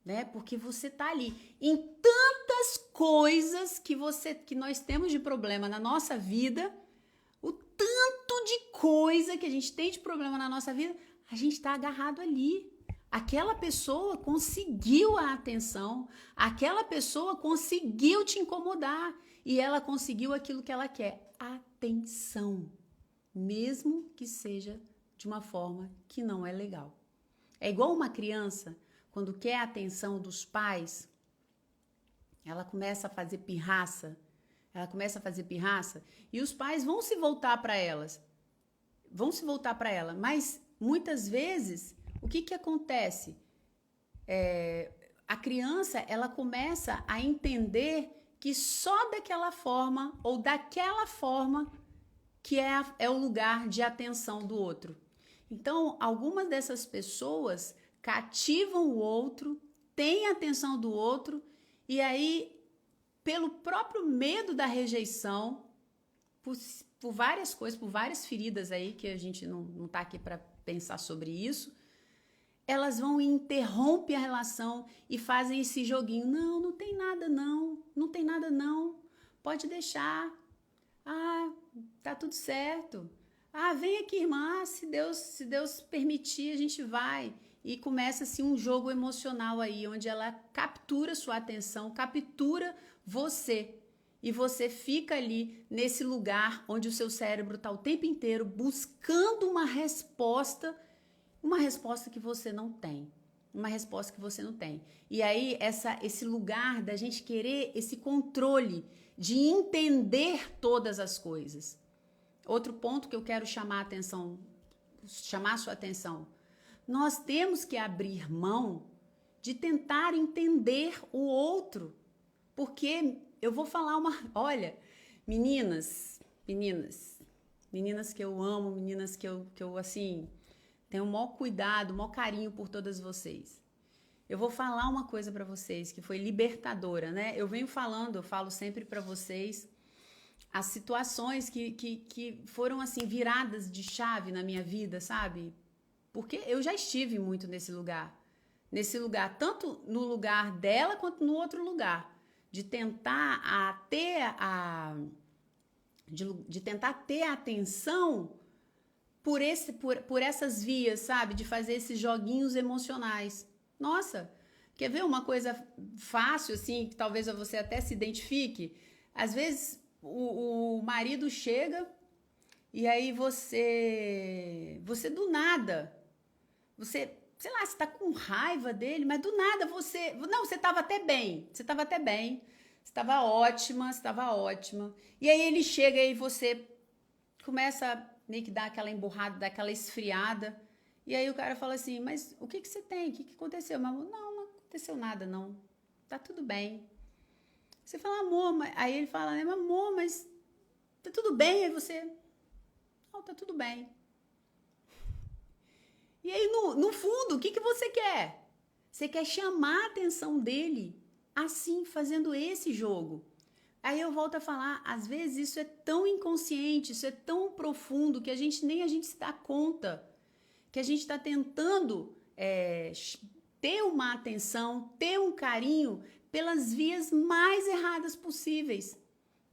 né? Porque você tá ali em tantas coisas que nós temos de problema na nossa vida, o tanto de coisa que a gente tem de problema na nossa vida, a gente tá agarrado ali. Aquela pessoa conseguiu a atenção, aquela pessoa conseguiu te incomodar e ela conseguiu aquilo que ela quer, atenção, mesmo que seja de uma forma que não é legal. É igual uma criança, quando quer a atenção dos pais, ela começa a fazer pirraça, e os pais vão se voltar para ela, mas muitas vezes, o que acontece? A criança, ela começa a entender que só daquela forma, ou daquela forma, que é o lugar de atenção do outro. Então, algumas dessas pessoas cativam o outro, têm a atenção do outro, e aí, pelo próprio medo da rejeição, por várias coisas, por várias feridas aí, que a gente não tá aqui para pensar sobre isso, elas vão e interrompem a relação e fazem esse joguinho. Não tem nada não, pode deixar. Tá tudo certo. Vem aqui, irmã, se Deus permitir, a gente vai. E começa-se um jogo emocional aí, onde ela captura sua atenção, captura você. e você fica ali nesse lugar onde o seu cérebro está o tempo inteiro buscando uma resposta que você não tem. Uma resposta que você não tem. E aí, esse lugar da gente querer esse controle de entender todas as coisas. Outro ponto que eu quero chamar a sua atenção. Nós temos que abrir mão de tentar entender o outro. Porque eu vou falar olha, meninas que eu amo, meninas que eu assim, tenho o maior cuidado, o maior carinho por todas vocês. Eu vou falar uma coisa para vocês que foi libertadora, né? Eu falo sempre para vocês as situações que foram assim viradas de chave na minha vida, sabe? Porque eu já estive muito nesse lugar, tanto no lugar dela quanto no outro lugar, de tentar ter atenção por essas vias, sabe? De fazer esses joguinhos emocionais. Nossa, quer ver uma coisa fácil, assim, que talvez você até se identifique? Às vezes o marido chega e aí você do nada, sei lá, você tá com raiva dele, mas do nada você estava até bem, você estava ótima, e aí ele chega e você começa meio que dar aquela emburrada, dar aquela esfriada, e aí o cara fala assim, mas o que você tem? O que aconteceu? Meu amor, não aconteceu nada, não, tá tudo bem. Você fala, amor, aí ele fala, né, amor, mas tá tudo bem? Aí você, não, tá tudo bem. E aí, no fundo, o que você quer? Você quer chamar a atenção dele, assim, fazendo esse jogo. Aí eu volto a falar, às vezes isso é tão inconsciente, isso é tão profundo, que nem a gente se dá conta, que a gente está tentando ter uma atenção, ter um carinho pelas vias mais erradas possíveis.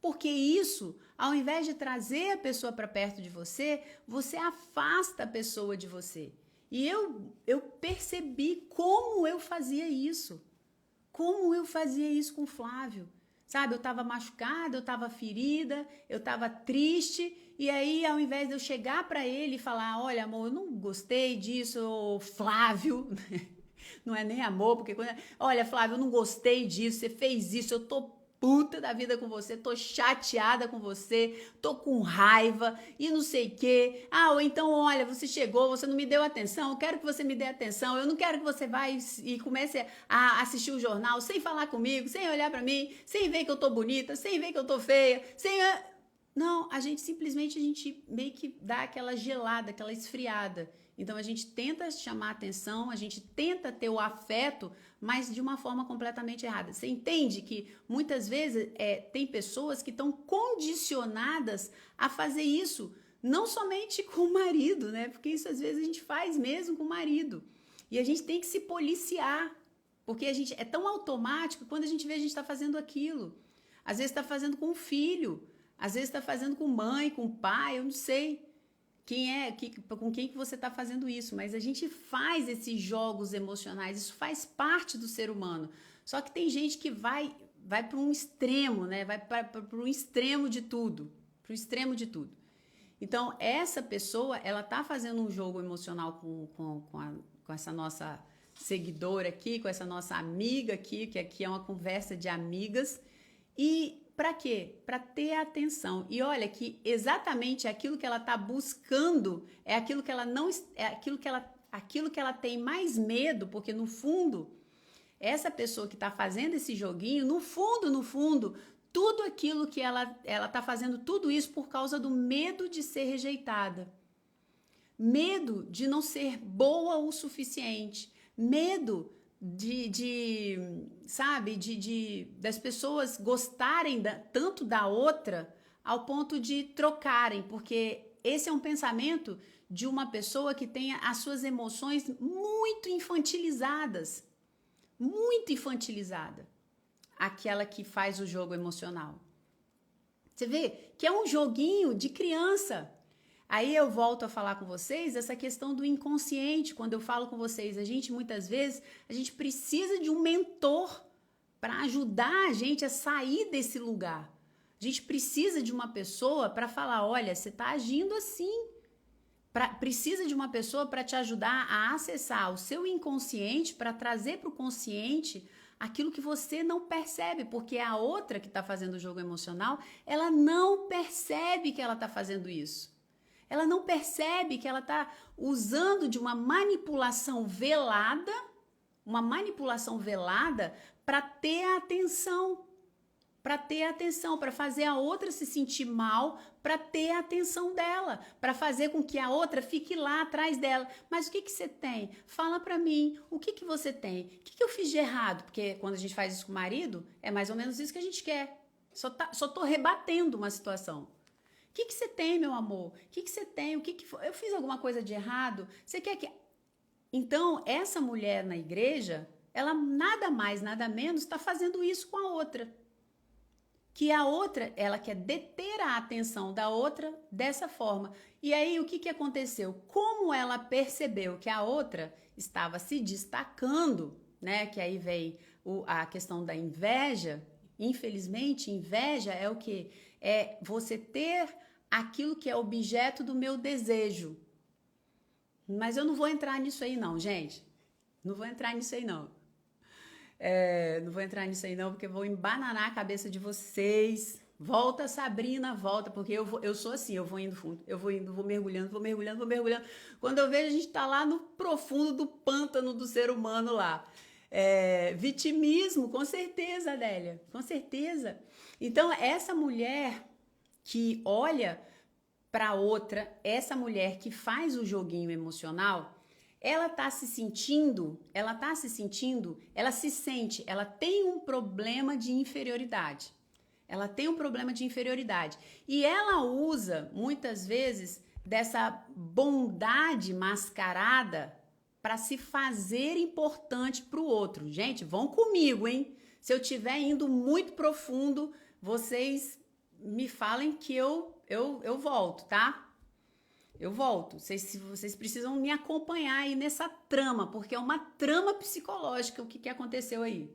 Porque isso, ao invés de trazer a pessoa para perto de você, você afasta a pessoa de você. E eu percebi como eu fazia isso com o Flávio. Sabe, eu estava machucada, eu estava ferida, eu estava triste, e aí ao invés de eu chegar para ele e falar, olha amor, eu não gostei disso, Flávio, não é nem amor, porque olha Flávio, eu não gostei disso, você fez isso, eu tô puta da vida com você, tô chateada com você, tô com raiva e não sei o quê. Ou então, olha, você chegou, você não me deu atenção, eu quero que você me dê atenção, eu não quero que você vá e comece a assistir o jornal sem falar comigo, sem olhar pra mim, sem ver que eu tô bonita, sem ver que eu tô feia, Não, a gente meio que dá aquela gelada, aquela esfriada. Então, a gente tenta chamar atenção, a gente tenta ter o afeto, mas de uma forma completamente errada. Você entende que muitas vezes tem pessoas que estão condicionadas a fazer isso, não somente com o marido, né? Porque isso às vezes a gente faz mesmo com o marido. E a gente tem que se policiar, porque a gente é tão automático, quando a gente vê, a gente está fazendo aquilo. Às vezes está fazendo com o filho, às vezes está fazendo com mãe, com pai, eu não sei com quem que você está fazendo isso, mas a gente faz esses jogos emocionais, isso faz parte do ser humano. Só que tem gente que vai para um extremo, né? Vai para um extremo de tudo, Então, essa pessoa, ela tá fazendo um jogo emocional com essa nossa seguidora aqui, com essa nossa amiga aqui, que aqui é uma conversa de amigas, e para quê? Para ter atenção. E olha que exatamente aquilo que ela está buscando é aquilo que ela não é aquilo que ela tem mais medo, porque no fundo essa pessoa que está fazendo esse joguinho, no fundo, tudo aquilo que ela está fazendo, tudo isso por causa do medo de ser rejeitada, medo de não ser boa o suficiente, medo das pessoas gostarem tanto da outra ao ponto de trocarem, porque esse é um pensamento de uma pessoa que tem as suas emoções muito infantilizadas, aquela que faz o jogo emocional. Você vê que é um joguinho de criança. Aí eu volto a falar com vocês essa questão do inconsciente. Quando eu falo com vocês, muitas vezes, a gente precisa de um mentor para ajudar a gente a sair desse lugar. A gente precisa de uma pessoa para falar, olha, você está agindo assim. Precisa de uma pessoa para te ajudar a acessar o seu inconsciente, para trazer para o consciente aquilo que você não percebe, porque a outra que está fazendo o jogo emocional, ela não percebe que ela está fazendo isso. Ela não percebe que ela está usando de uma manipulação velada para ter a atenção. Para fazer a outra se sentir mal, para ter a atenção dela, para fazer com que a outra fique lá atrás dela. Mas o que você tem? Fala para mim, o que você tem? O que eu fiz de errado? Porque quando a gente faz isso com o marido, é mais ou menos isso que a gente quer. Só tô rebatendo uma situação. O que você tem, meu amor? O que você tem? Eu fiz alguma coisa de errado? Você quer que... Então, essa mulher na igreja, ela nada mais, nada menos está fazendo isso com a outra. Que a outra, ela quer deter a atenção da outra dessa forma. E aí, o que aconteceu? Como ela percebeu que a outra estava se destacando, né? Que aí vem a questão da inveja. Infelizmente, inveja é o quê? É você ter aquilo que é objeto do meu desejo. Mas eu não vou entrar nisso aí não, gente. Não vou entrar nisso aí não. Não vou entrar nisso aí não, porque eu vou embananar a cabeça de vocês. Volta, Sabrina, volta, porque eu sou assim, eu vou indo fundo, vou mergulhando. Quando eu vejo, a gente tá lá no profundo do pântano do ser humano lá. Vitimismo, com certeza, Adélia, com certeza. Então, essa mulher que olha para outra, essa mulher que faz o joguinho emocional, ela tem um problema de inferioridade. E ela usa, muitas vezes, dessa bondade mascarada para se fazer importante para o outro. Gente, vão comigo, hein? Se eu estiver indo muito profundo, vocês me falem que eu volto, tá? Eu volto. Vocês precisam me acompanhar aí nessa trama, porque é uma trama psicológica o que aconteceu aí.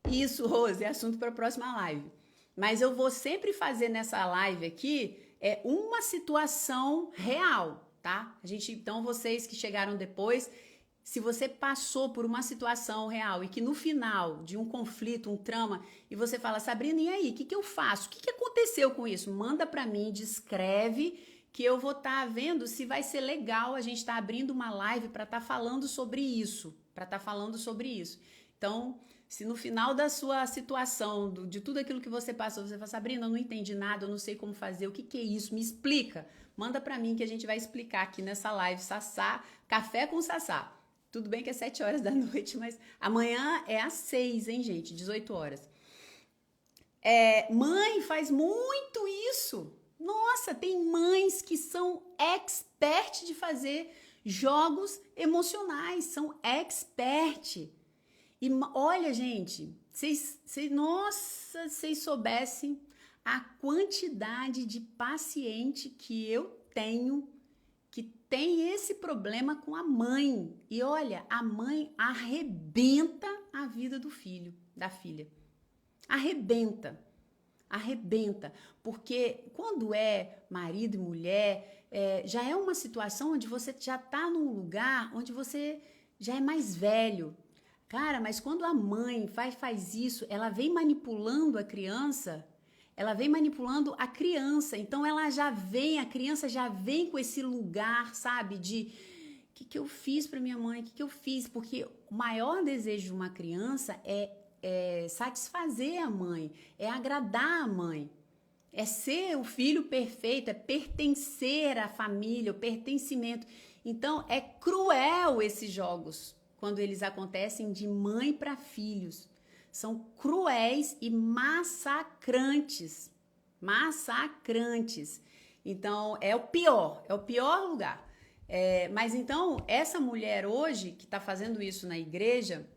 Isso, Rose, é assunto para a próxima live. Mas eu vou sempre fazer nessa live aqui uma situação real, tá? Então, vocês que chegaram depois, se você passou por uma situação real e que no final de um conflito, um trama, e você fala, Sabrina, e aí, o que eu faço? O que aconteceu com isso? Manda para mim, descreve, que eu vou estar vendo se vai ser legal a gente estar abrindo uma live para estar falando sobre isso. Então, se no final da sua situação, de tudo aquilo que você passou, você fala, Sabrina, eu não entendi nada, eu não sei como fazer, o que é isso? Me explica. Manda para mim que a gente vai explicar aqui nessa live, Sassá, Café com Sassá. Tudo bem que é 7 horas da noite, mas amanhã é às 6, hein, gente? 18 horas. Mãe faz muito isso. Nossa, tem mães que são expert de fazer jogos emocionais, são expert. E olha, gente, nossa, vocês soubessem a quantidade de paciente que eu tenho que tem esse problema com a mãe. E olha, a mãe arrebenta a vida do filho, da filha. Arrebenta. Porque quando é marido e mulher, já é uma situação onde você já está num lugar onde você já é mais velho. Cara, mas quando a mãe faz isso, ela vem manipulando a criança. Então a criança já vem com esse lugar, sabe, de o que eu fiz para minha mãe, o que eu fiz, porque o maior desejo de uma criança é satisfazer a mãe, é agradar a mãe, é ser o filho perfeito, é pertencer à família, o pertencimento. Então é cruel esses jogos, quando eles acontecem de mãe para filhos. São cruéis e massacrantes. Então, é o pior lugar. Mas então, essa mulher hoje, que está fazendo isso na igreja,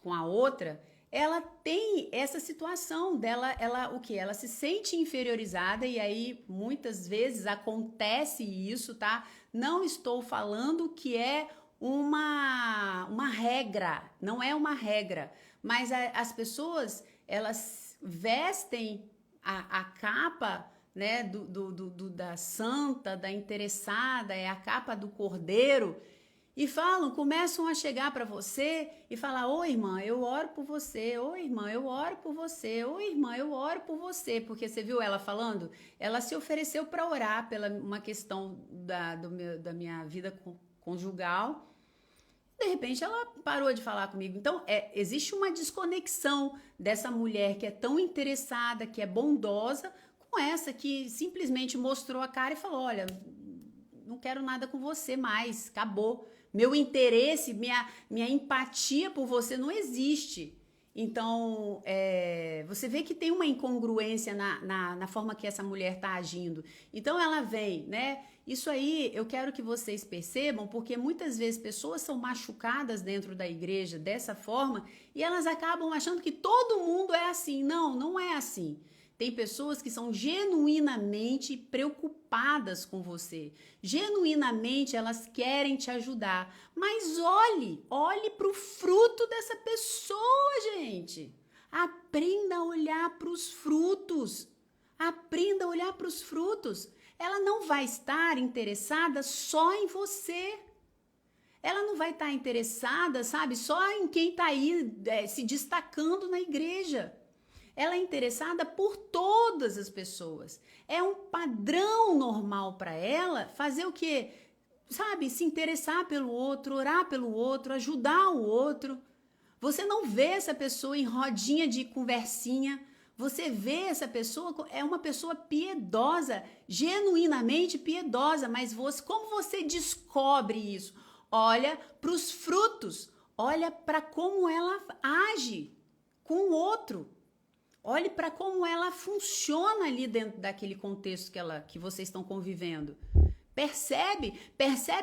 com a outra, ela tem essa situação dela, o quê? Ela se sente inferiorizada e aí, muitas vezes, acontece isso, tá? Não estou falando que é uma regra, não é uma regra, mas as pessoas, elas vestem a capa, né, da santa, da interessada, é a capa do cordeiro, e começam a chegar para você e falar: ô irmã, eu oro por você, ô irmã, eu oro por você, ô irmã, eu oro por você, porque você viu ela falando? Ela se ofereceu para orar pela uma questão da minha vida conjugal. De repente ela parou de falar comigo. Então existe uma desconexão dessa mulher que é tão interessada, que é bondosa, com essa que simplesmente mostrou a cara e falou: olha, não quero nada com você mais, acabou. Meu interesse, minha empatia por você não existe. Então, você vê que tem uma incongruência na forma que essa mulher está agindo. Então, ela vem, né? Isso aí eu quero que vocês percebam, porque muitas vezes pessoas são machucadas dentro da igreja dessa forma e elas acabam achando que todo mundo é assim. Não, não é assim. Tem pessoas que são genuinamente preocupadas com você. Genuinamente elas querem te ajudar. Mas olhe para o fruto dessa pessoa, gente. Aprenda a olhar para os frutos. Aprenda a olhar para os frutos. Ela não vai estar interessada só em você. Ela não vai estar interessada, sabe, só em quem está aí se destacando na igreja. Ela é interessada por todas as pessoas. É um padrão normal para ela fazer o quê? Sabe, se interessar pelo outro, orar pelo outro, ajudar o outro. Você não vê essa pessoa em rodinha de conversinha. Você vê essa pessoa, é uma pessoa piedosa, genuinamente piedosa. Mas como você descobre isso? Olha para os frutos. Olha para como ela age com o outro. Olhe para como ela funciona ali dentro daquele contexto que vocês estão convivendo. Percebe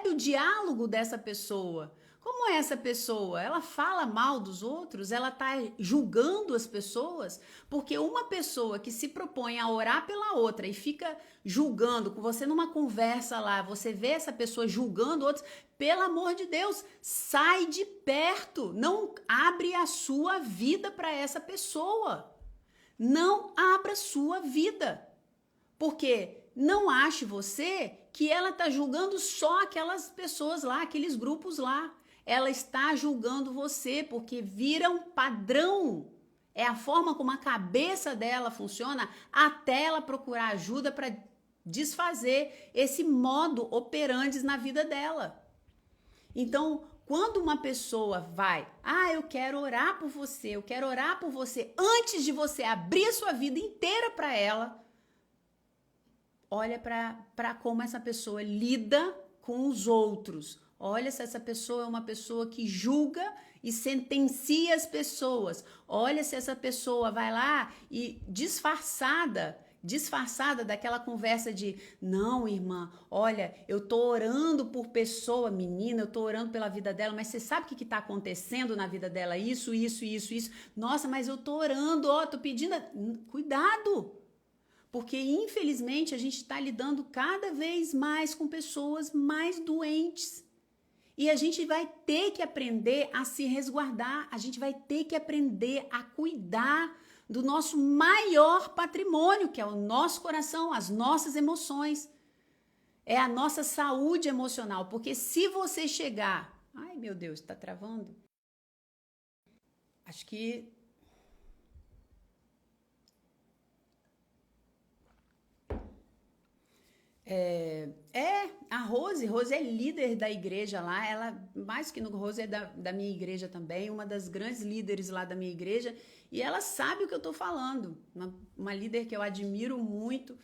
o diálogo dessa pessoa. Como é essa pessoa? Ela fala mal dos outros? Ela está julgando as pessoas? Porque uma pessoa que se propõe a orar pela outra e fica julgando, com você numa conversa lá, você vê essa pessoa julgando outros, pelo amor de Deus, sai de perto. Não abre a sua vida para essa pessoa. Não abra sua vida, porque não ache você que ela está julgando só aquelas pessoas lá, aqueles grupos lá. Ela está julgando você porque vira um padrão. É a forma como a cabeça dela funciona até ela procurar ajuda para desfazer esse modo operandi na vida dela. Então, quando uma pessoa vai, eu quero orar por você, eu quero orar por você, antes de você abrir a sua vida inteira para ela, olha para como essa pessoa lida com os outros. Olha se essa pessoa é uma pessoa que julga e sentencia as pessoas. Olha se essa pessoa vai lá e disfarçada daquela conversa de: não, irmã, olha, eu tô orando por pessoa, menina, eu tô orando pela vida dela, mas você sabe o que tá acontecendo na vida dela? Isso. Nossa, mas eu tô orando, tô pedindo. Cuidado! Porque, infelizmente, a gente está lidando cada vez mais com pessoas mais doentes. E a gente vai ter que aprender a se resguardar, a gente vai ter que aprender a cuidar do nosso maior patrimônio, que é o nosso coração, as nossas emoções. É a nossa saúde emocional. Porque se você chegar... Ai, meu Deus, tá travando? Acho que... A Rose é líder da igreja lá, ela, mais que no Rose, é da minha igreja também, uma das grandes líderes lá da minha igreja, e ela sabe o que eu tô falando, uma líder que eu admiro muito,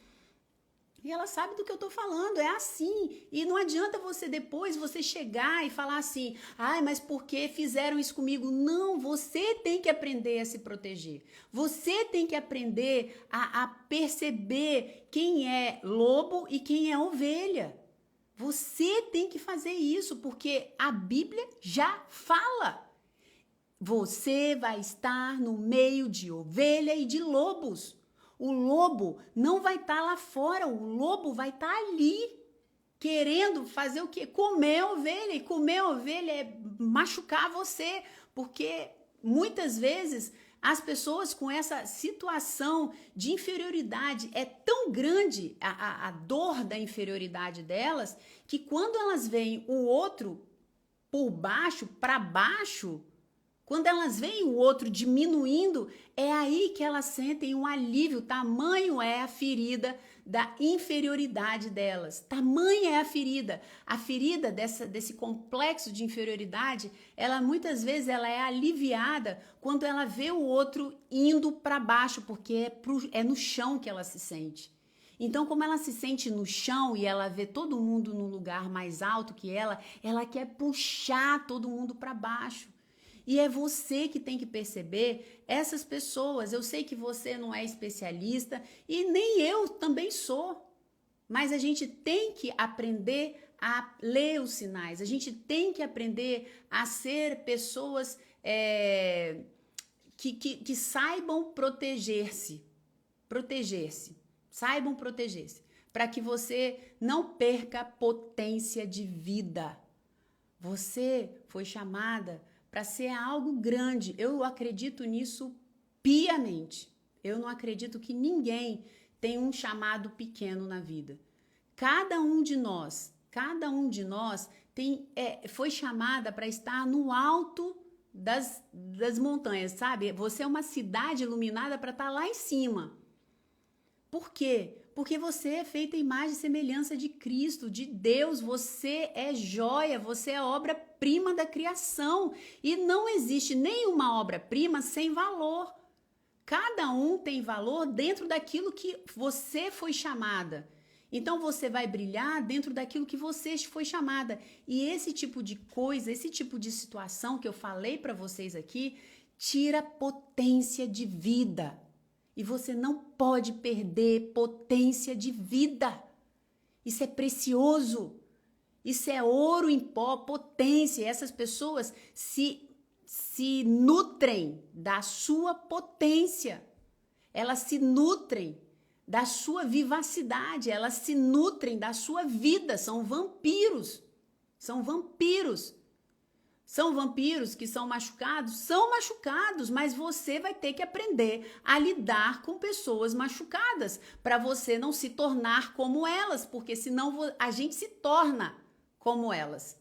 e ela sabe do que eu tô falando, é assim, e não adianta você chegar e falar assim: mas por que fizeram isso comigo? Não, você tem que aprender a se proteger, você tem que aprender a perceber quem é lobo e quem é ovelha. Você tem que fazer isso, porque a Bíblia já fala. Você vai estar no meio de ovelha e de lobos. O lobo não vai estar lá fora, o lobo vai estar ali, querendo fazer o quê? Comer a ovelha. E comer a ovelha é machucar você, porque muitas vezes As pessoas com essa situação de inferioridade, é tão grande a dor da inferioridade delas, que quando elas veem o outro por baixo, para baixo, quando elas veem o outro diminuindo, é aí que elas sentem um alívio. Tamanho é a ferida da inferioridade delas. Tamanha é a ferida. A ferida desse complexo de inferioridade, ela muitas vezes ela é aliviada quando ela vê o outro indo para baixo, porque é no chão que ela se sente. Então, como ela se sente no chão e ela vê todo mundo num lugar mais alto que ela quer puxar todo mundo para baixo. E é você que tem que perceber essas pessoas. Eu sei que você não é especialista e nem eu também sou. Mas a gente tem que aprender a ler os sinais. A gente tem que aprender a ser pessoas que saibam proteger-se. Saibam proteger-se. Para que você não perca potência de vida. Você foi chamada para ser algo grande. Eu acredito nisso piamente. Eu não acredito que ninguém tem um chamado pequeno na vida. Cada um de nós foi chamada para estar no alto das montanhas, sabe? Você é uma cidade iluminada para estar lá em cima. Por quê? Porque você é feita imagem e semelhança de Cristo, de Deus. Você é joia, você é obra-prima da criação. E não existe nenhuma obra-prima sem valor. Cada um tem valor dentro daquilo que você foi chamada. Então você vai brilhar dentro daquilo que você foi chamada. E esse tipo de coisa, esse tipo de situação que eu falei para vocês aqui, tira potência de vida. E você não pode perder potência de vida. Isso é precioso. Isso é ouro em pó, potência. E essas pessoas se nutrem da sua potência. Elas se nutrem da sua vivacidade. Elas se nutrem da sua vida. São vampiros. São vampiros. São vampiros que são machucados, mas você vai ter que aprender a lidar com pessoas machucadas para você não se tornar como elas, porque senão a gente se torna como elas.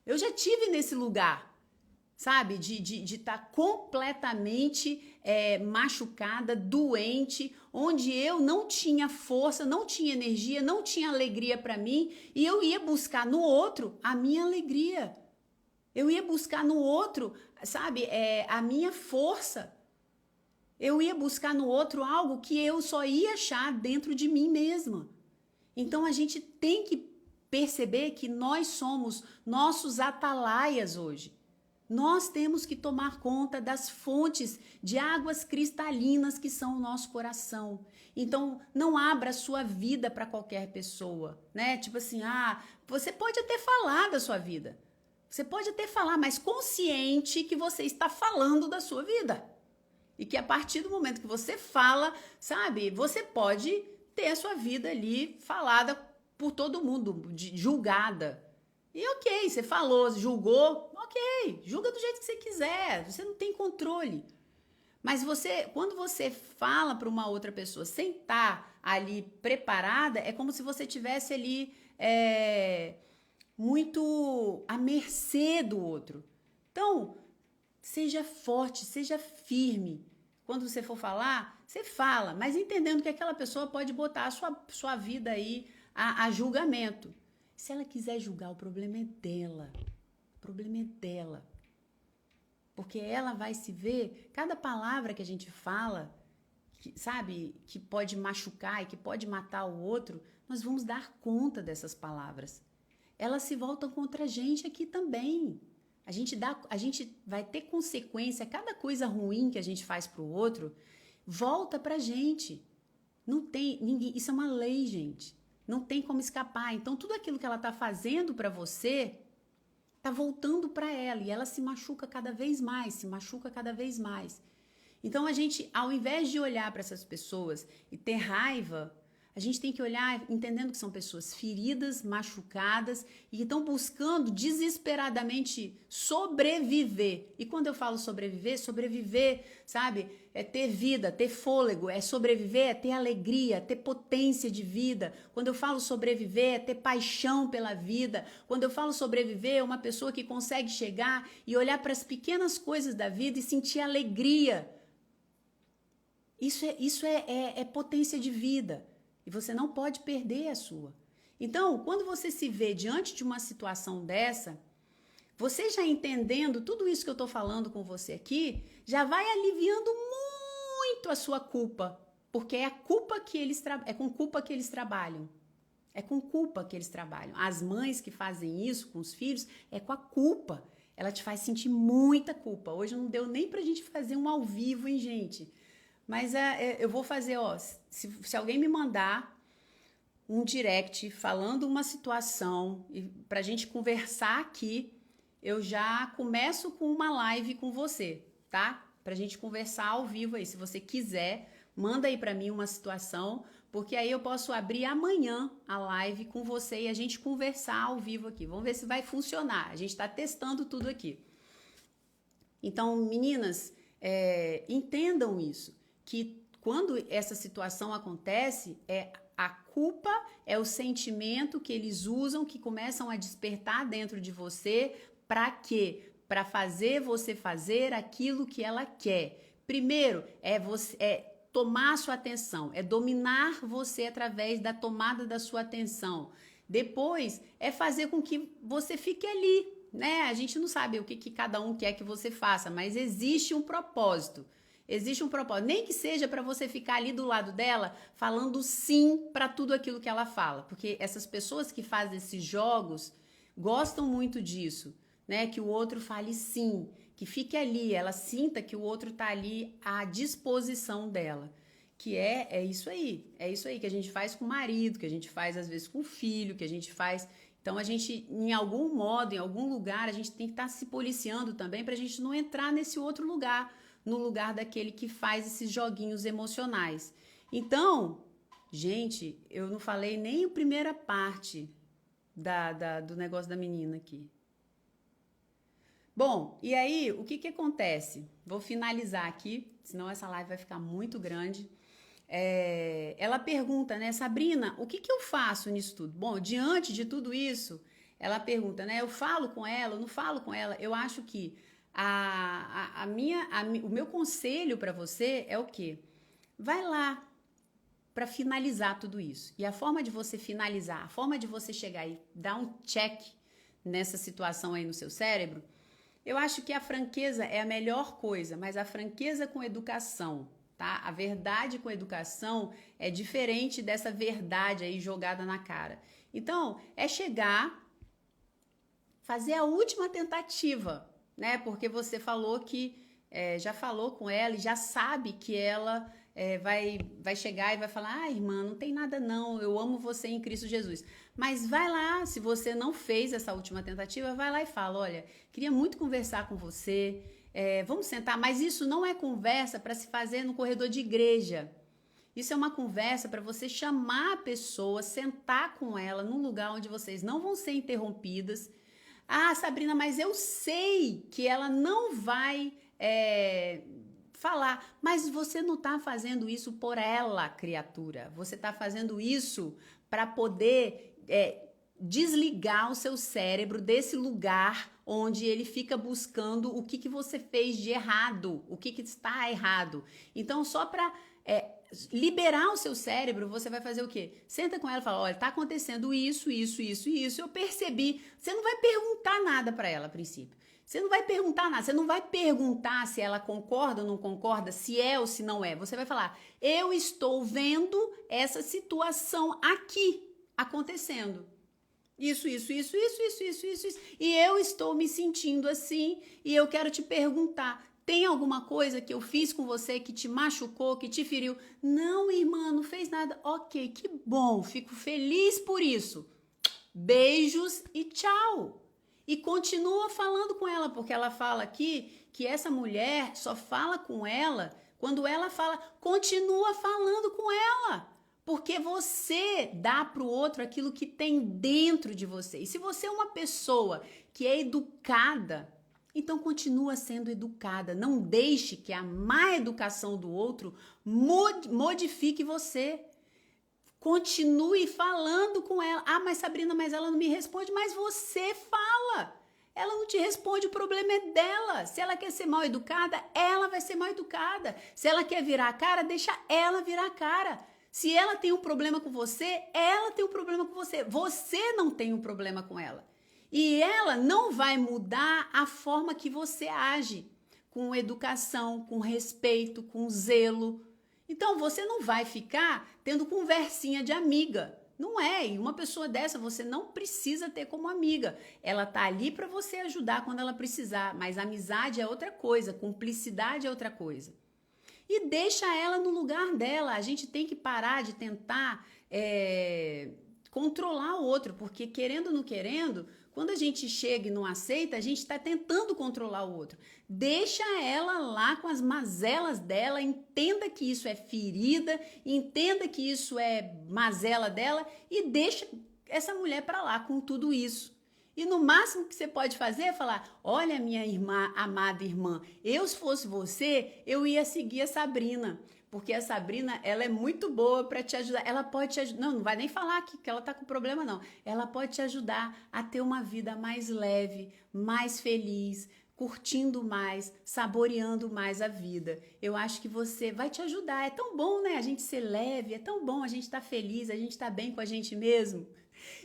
Eu já tive nesse lugar, sabe, de estar completamente machucada, doente, onde eu não tinha força, não tinha energia, não tinha alegria para mim, e eu ia buscar no outro a minha alegria. Eu ia buscar no outro, sabe, a minha força. Eu ia buscar no outro algo que eu só ia achar dentro de mim mesma. Então, a gente tem que perceber que nós somos nossos atalaias hoje. Nós temos que tomar conta das fontes de águas cristalinas que são o nosso coração. Então, não abra a sua vida para qualquer pessoa, né? Tipo assim, você pode até falar da sua vida. Você pode até falar, mas consciente que você está falando da sua vida. E que a partir do momento que você fala, sabe, você pode ter a sua vida ali falada por todo mundo, julgada. E ok, você falou, julgou, ok, julga do jeito que você quiser, você não tem controle. Mas quando você fala para uma outra pessoa sem estar ali preparada, é como se você tivesse ali muito à mercê do outro. Então, seja forte, seja firme. Quando você for falar, você fala, mas entendendo que aquela pessoa pode botar a sua vida aí a julgamento. Se ela quiser julgar, o problema é dela. O problema é dela. Porque ela vai se ver, cada palavra que a gente fala, que pode machucar e que pode matar o outro, nós vamos dar conta dessas palavras. Elas se voltam contra a gente aqui também. A gente vai ter consequência, cada coisa ruim que a gente faz para o outro, volta pra gente. Não tem ninguém, isso é uma lei, gente. Não tem como escapar. Então, tudo aquilo que ela está fazendo para você, está voltando para ela. E ela se machuca cada vez mais, Então, a gente, ao invés de olhar para essas pessoas e ter raiva, A gente tem que olhar entendendo que são pessoas feridas, machucadas e que estão buscando desesperadamente sobreviver. E quando eu falo sobreviver, sabe? É ter vida, ter fôlego, é sobreviver, é ter alegria, ter potência de vida. Quando eu falo sobreviver, é ter paixão pela vida. Quando eu falo sobreviver, é uma pessoa que consegue chegar e olhar para as pequenas coisas da vida e sentir alegria. Isso é potência de vida. E você não pode perder a sua. Então, quando você se vê diante de uma situação dessa, você já entendendo tudo isso que eu estou falando com você aqui, já vai aliviando muito a sua culpa. Porque é com culpa que eles trabalham. É com culpa que eles trabalham. As mães que fazem isso com os filhos, é com a culpa. Ela te faz sentir muita culpa. Hoje não deu nem pra gente fazer um ao vivo, hein, gente? Mas eu vou fazer, ó, se alguém me mandar um direct falando uma situação pra gente conversar aqui, eu já começo com uma live com você, tá? Pra gente conversar ao vivo aí. Se você quiser, manda aí pra mim uma situação, porque aí eu posso abrir amanhã a live com você e a gente conversar ao vivo aqui. Vamos ver se vai funcionar. A gente tá testando tudo aqui. Então, meninas, entendam isso. Que quando essa situação acontece, a culpa é o sentimento que eles usam, que começam a despertar dentro de você, para quê? Para fazer você fazer aquilo que ela quer. Primeiro, é tomar a sua atenção, é dominar você através da tomada da sua atenção. Depois, é fazer com que você fique ali, né? A gente não sabe o que cada um quer que você faça, mas existe um propósito. Existe um propósito, nem que seja para você ficar ali do lado dela falando sim para tudo aquilo que ela fala, porque essas pessoas que fazem esses jogos gostam muito disso, né? Que o outro fale sim, que fique ali, ela sinta que o outro tá ali à disposição dela, que é isso aí que a gente faz com o marido, que a gente faz às vezes com o filho, que a gente faz. Então a gente, em algum modo, em algum lugar, a gente tem que estar se policiando também para a gente não entrar nesse outro lugar, no lugar daquele que faz esses joguinhos emocionais. Então, gente, eu não falei nem a primeira parte do negócio da menina aqui. Bom, e aí, o que acontece? Vou finalizar aqui, senão essa live vai ficar muito grande. Ela pergunta, né, Sabrina, o que eu faço nisso tudo? Bom, diante de tudo isso, ela pergunta, né, eu falo com ela, eu não falo com ela? Eu acho que o meu conselho para você é o quê? Vai lá para finalizar tudo isso. E a forma de você finalizar, a forma de você chegar e dar um check nessa situação aí no seu cérebro, eu acho que a franqueza é a melhor coisa, mas a franqueza com educação, tá? A verdade com educação é diferente dessa verdade aí jogada na cara. Então, é chegar, fazer a última tentativa, né? Porque você falou que já falou com ela e já sabe que ela vai chegar e vai falar, irmã, não tem nada não, eu amo você em Cristo Jesus. Mas vai lá, se você não fez essa última tentativa, vai lá e fala, olha, queria muito conversar com você, vamos sentar, mas isso não é conversa para se fazer no corredor de igreja. Isso é uma conversa para você chamar a pessoa, sentar com ela num lugar onde vocês não vão ser interrompidas. Ah, Sabrina, mas eu sei que ela não vai falar, mas você não está fazendo isso por ela, criatura. Você está fazendo isso para poder desligar o seu cérebro desse lugar onde ele fica buscando o que você fez de errado, o que está errado. Então, só para liberar o seu cérebro, você vai fazer o quê? Senta com ela e fala, olha, tá acontecendo isso, eu percebi. Você não vai perguntar nada para ela a princípio. Você não vai perguntar nada, você não vai perguntar se ela concorda ou não concorda, se é ou se não é. Você vai falar, eu estou vendo essa situação aqui acontecendo. Isso. E eu estou me sentindo assim e eu quero te perguntar, tem alguma coisa que eu fiz com você que te machucou, que te feriu? Não, irmã, não fez nada. Ok, que bom, fico feliz por isso. Beijos e tchau. E continua falando com ela, porque ela fala aqui que essa mulher só fala com ela quando ela fala, continua falando com ela. Porque você dá para o outro aquilo que tem dentro de você. E se você é uma pessoa que é educada, então continua sendo educada. Não deixe que a má educação do outro modifique você. Continue falando com ela. Ah, mas Sabrina, mas ela não me responde. Mas você fala. Ela não te responde, o problema é dela. Se ela quer ser mal educada, ela vai ser mal educada. Se ela quer virar a cara, deixa ela virar a cara. Se ela tem um problema com você, ela tem um problema com você. Você não tem um problema com ela. E ela não vai mudar a forma que você age, com educação, com respeito, com zelo. Então, você não vai ficar tendo conversinha de amiga. Não é. E uma pessoa dessa você não precisa ter como amiga. Ela tá ali para você ajudar quando ela precisar. Mas amizade é outra coisa, cumplicidade é outra coisa. E deixa ela no lugar dela. A gente tem que parar de tentar controlar o outro, porque querendo ou não querendo, quando a gente chega e não aceita, a gente está tentando controlar o outro. Deixa ela lá com as mazelas dela, entenda que isso é ferida, entenda que isso é mazela dela e deixa essa mulher para lá com tudo isso. E no máximo que você pode fazer é falar, olha minha irmã, amada irmã, eu se fosse você, eu ia seguir a Sabrina, porque a Sabrina, ela é muito boa para te ajudar, ela pode te ajudar, não vai nem falar que ela tá com problema não, ela pode te ajudar a ter uma vida mais leve, mais feliz, curtindo mais, saboreando mais a vida. Eu acho que você vai te ajudar, é tão bom, né, a gente ser leve, é tão bom a gente estar feliz, a gente estar bem com a gente mesmo.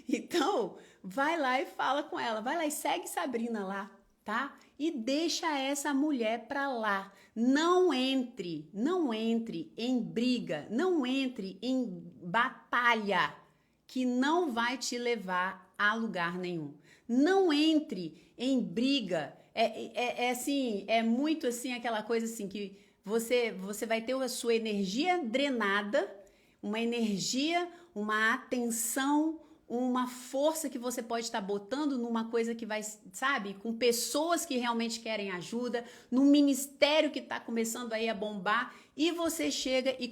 Então, vai lá e fala com ela, vai lá e segue Sabrina lá, tá? E deixa essa mulher pra lá. Não entre em briga, não entre em batalha que não vai te levar a lugar nenhum. Não entre em briga, assim, é muito assim aquela coisa assim que você vai ter a sua energia drenada, uma energia, uma atenção, uma força que você pode estar botando numa coisa que vai, sabe, com pessoas que realmente querem ajuda, num ministério que está começando aí a bombar, e você chega e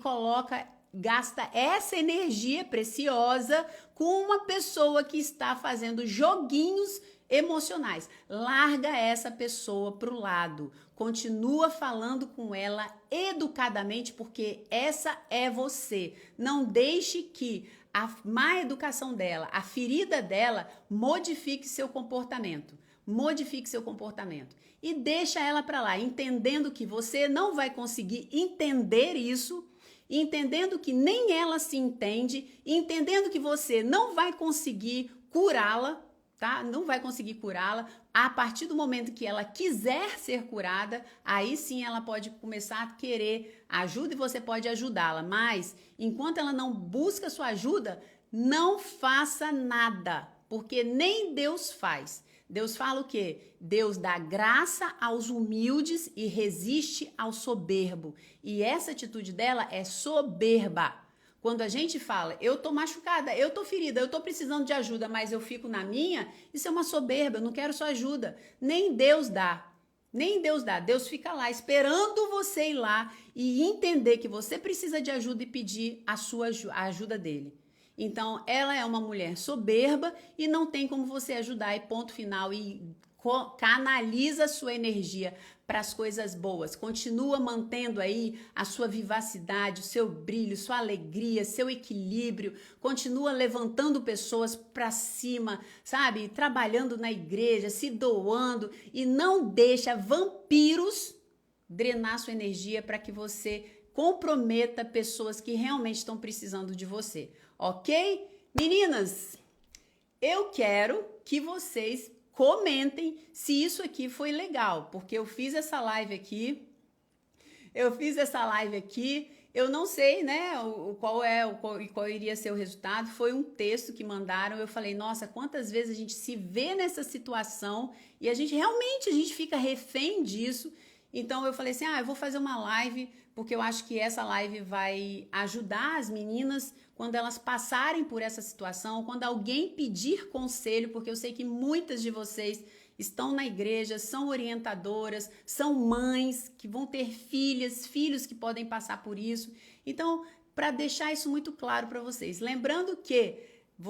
gasta essa energia preciosa com uma pessoa que está fazendo joguinhos emocionais. Larga essa pessoa pro lado. Continua falando com ela educadamente, porque essa é você. Não deixe que a má educação dela, a ferida dela, modifique seu comportamento. Modifique seu comportamento. E deixa ela para lá, entendendo que você não vai conseguir entender isso, entendendo que nem ela se entende, entendendo que você não vai conseguir curá-la, tá? Não vai conseguir curá-la. A partir do momento que ela quiser ser curada, aí sim ela pode começar a querer ajuda e você pode ajudá-la. Mas, enquanto ela não busca sua ajuda, não faça nada, porque nem Deus faz. Deus fala o quê? Deus dá graça aos humildes e resiste ao soberbo. E essa atitude dela é soberba. Quando a gente fala, eu tô machucada, eu tô ferida, eu tô precisando de ajuda, mas eu fico na minha, isso é uma soberba, eu não quero sua ajuda. Nem Deus dá. Nem Deus dá. Deus fica lá esperando você ir lá e entender que você precisa de ajuda e pedir a ajuda dele. Então, ela é uma mulher soberba e não tem como você ajudar e ponto final. E canaliza a sua energia para as coisas boas. Continua mantendo aí a sua vivacidade, o seu brilho, sua alegria, seu equilíbrio. Continua levantando pessoas para cima, sabe? Trabalhando na igreja, se doando e não deixa vampiros drenar sua energia para que você comprometa pessoas que realmente estão precisando de você. Ok? Meninas, eu quero que vocês comentem se isso aqui foi legal, porque eu fiz essa live aqui, eu não sei, né, qual iria ser o resultado, foi um texto que mandaram, eu falei, nossa, quantas vezes a gente se vê nessa situação e a gente fica refém disso. Então eu falei assim, eu vou fazer uma live, porque eu acho que essa live vai ajudar as meninas quando elas passarem por essa situação, quando alguém pedir conselho, porque eu sei que muitas de vocês estão na igreja, são orientadoras, são mães que vão ter filhos que podem passar por isso. Então, para deixar isso muito claro para vocês. Lembrando que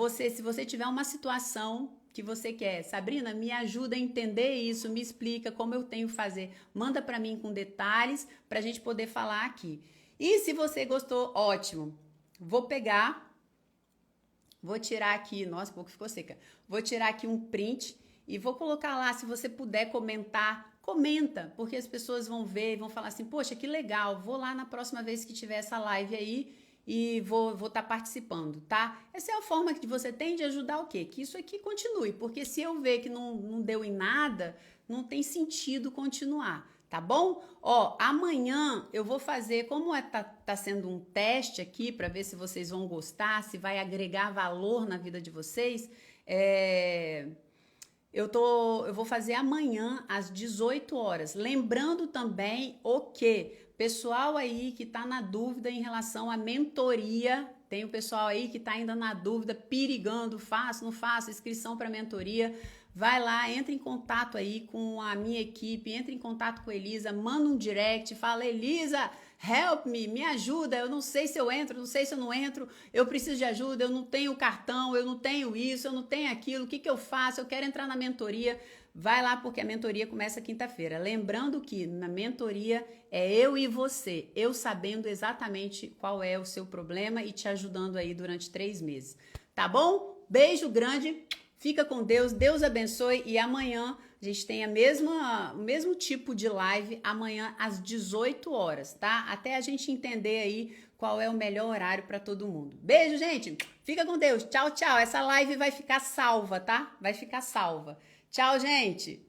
se você tiver uma situação que você quer, Sabrina, me ajuda a entender isso, me explica como eu tenho que fazer, manda para mim com detalhes para a gente poder falar aqui. E se você gostou, ótimo. Vou tirar aqui, nossa, pouco ficou seca. Vou tirar aqui um print e vou colocar lá, se você puder comentar, comenta, porque as pessoas vão ver e vão falar assim, poxa, que legal, vou lá na próxima vez que tiver essa live aí e vou estar participando, tá? Essa é a forma que você tem de ajudar o quê? Que isso aqui continue, porque se eu ver que não deu em nada, não tem sentido continuar, tá bom? Ó, amanhã eu vou fazer, como tá sendo um teste aqui para ver se vocês vão gostar, se vai agregar valor na vida de vocês, eu vou fazer amanhã às 18 horas. Lembrando também o que pessoal aí que tá na dúvida em relação à mentoria, tem o pessoal aí que tá ainda na dúvida, perigando, faço, não faço, inscrição para mentoria. Vai lá, entra em contato aí com a minha equipe, entra em contato com a Elisa, manda um direct, fala, Elisa, help me ajuda, eu não sei se eu entro, não sei se eu não entro, eu preciso de ajuda, eu não tenho cartão, eu não tenho isso, eu não tenho aquilo, o que eu faço? Eu quero entrar na mentoria. Vai lá porque a mentoria começa quinta-feira. Lembrando que na mentoria é eu e você, eu sabendo exatamente qual é o seu problema e te ajudando aí durante 3 meses. Tá bom? Beijo grande. Fica com Deus, Deus abençoe e amanhã a gente tem o mesmo tipo de live amanhã às 18 horas, tá? Até a gente entender aí qual é o melhor horário para todo mundo. Beijo, gente! Fica com Deus. Tchau, tchau. Essa live vai ficar salva, tá? Vai ficar salva. Tchau, gente!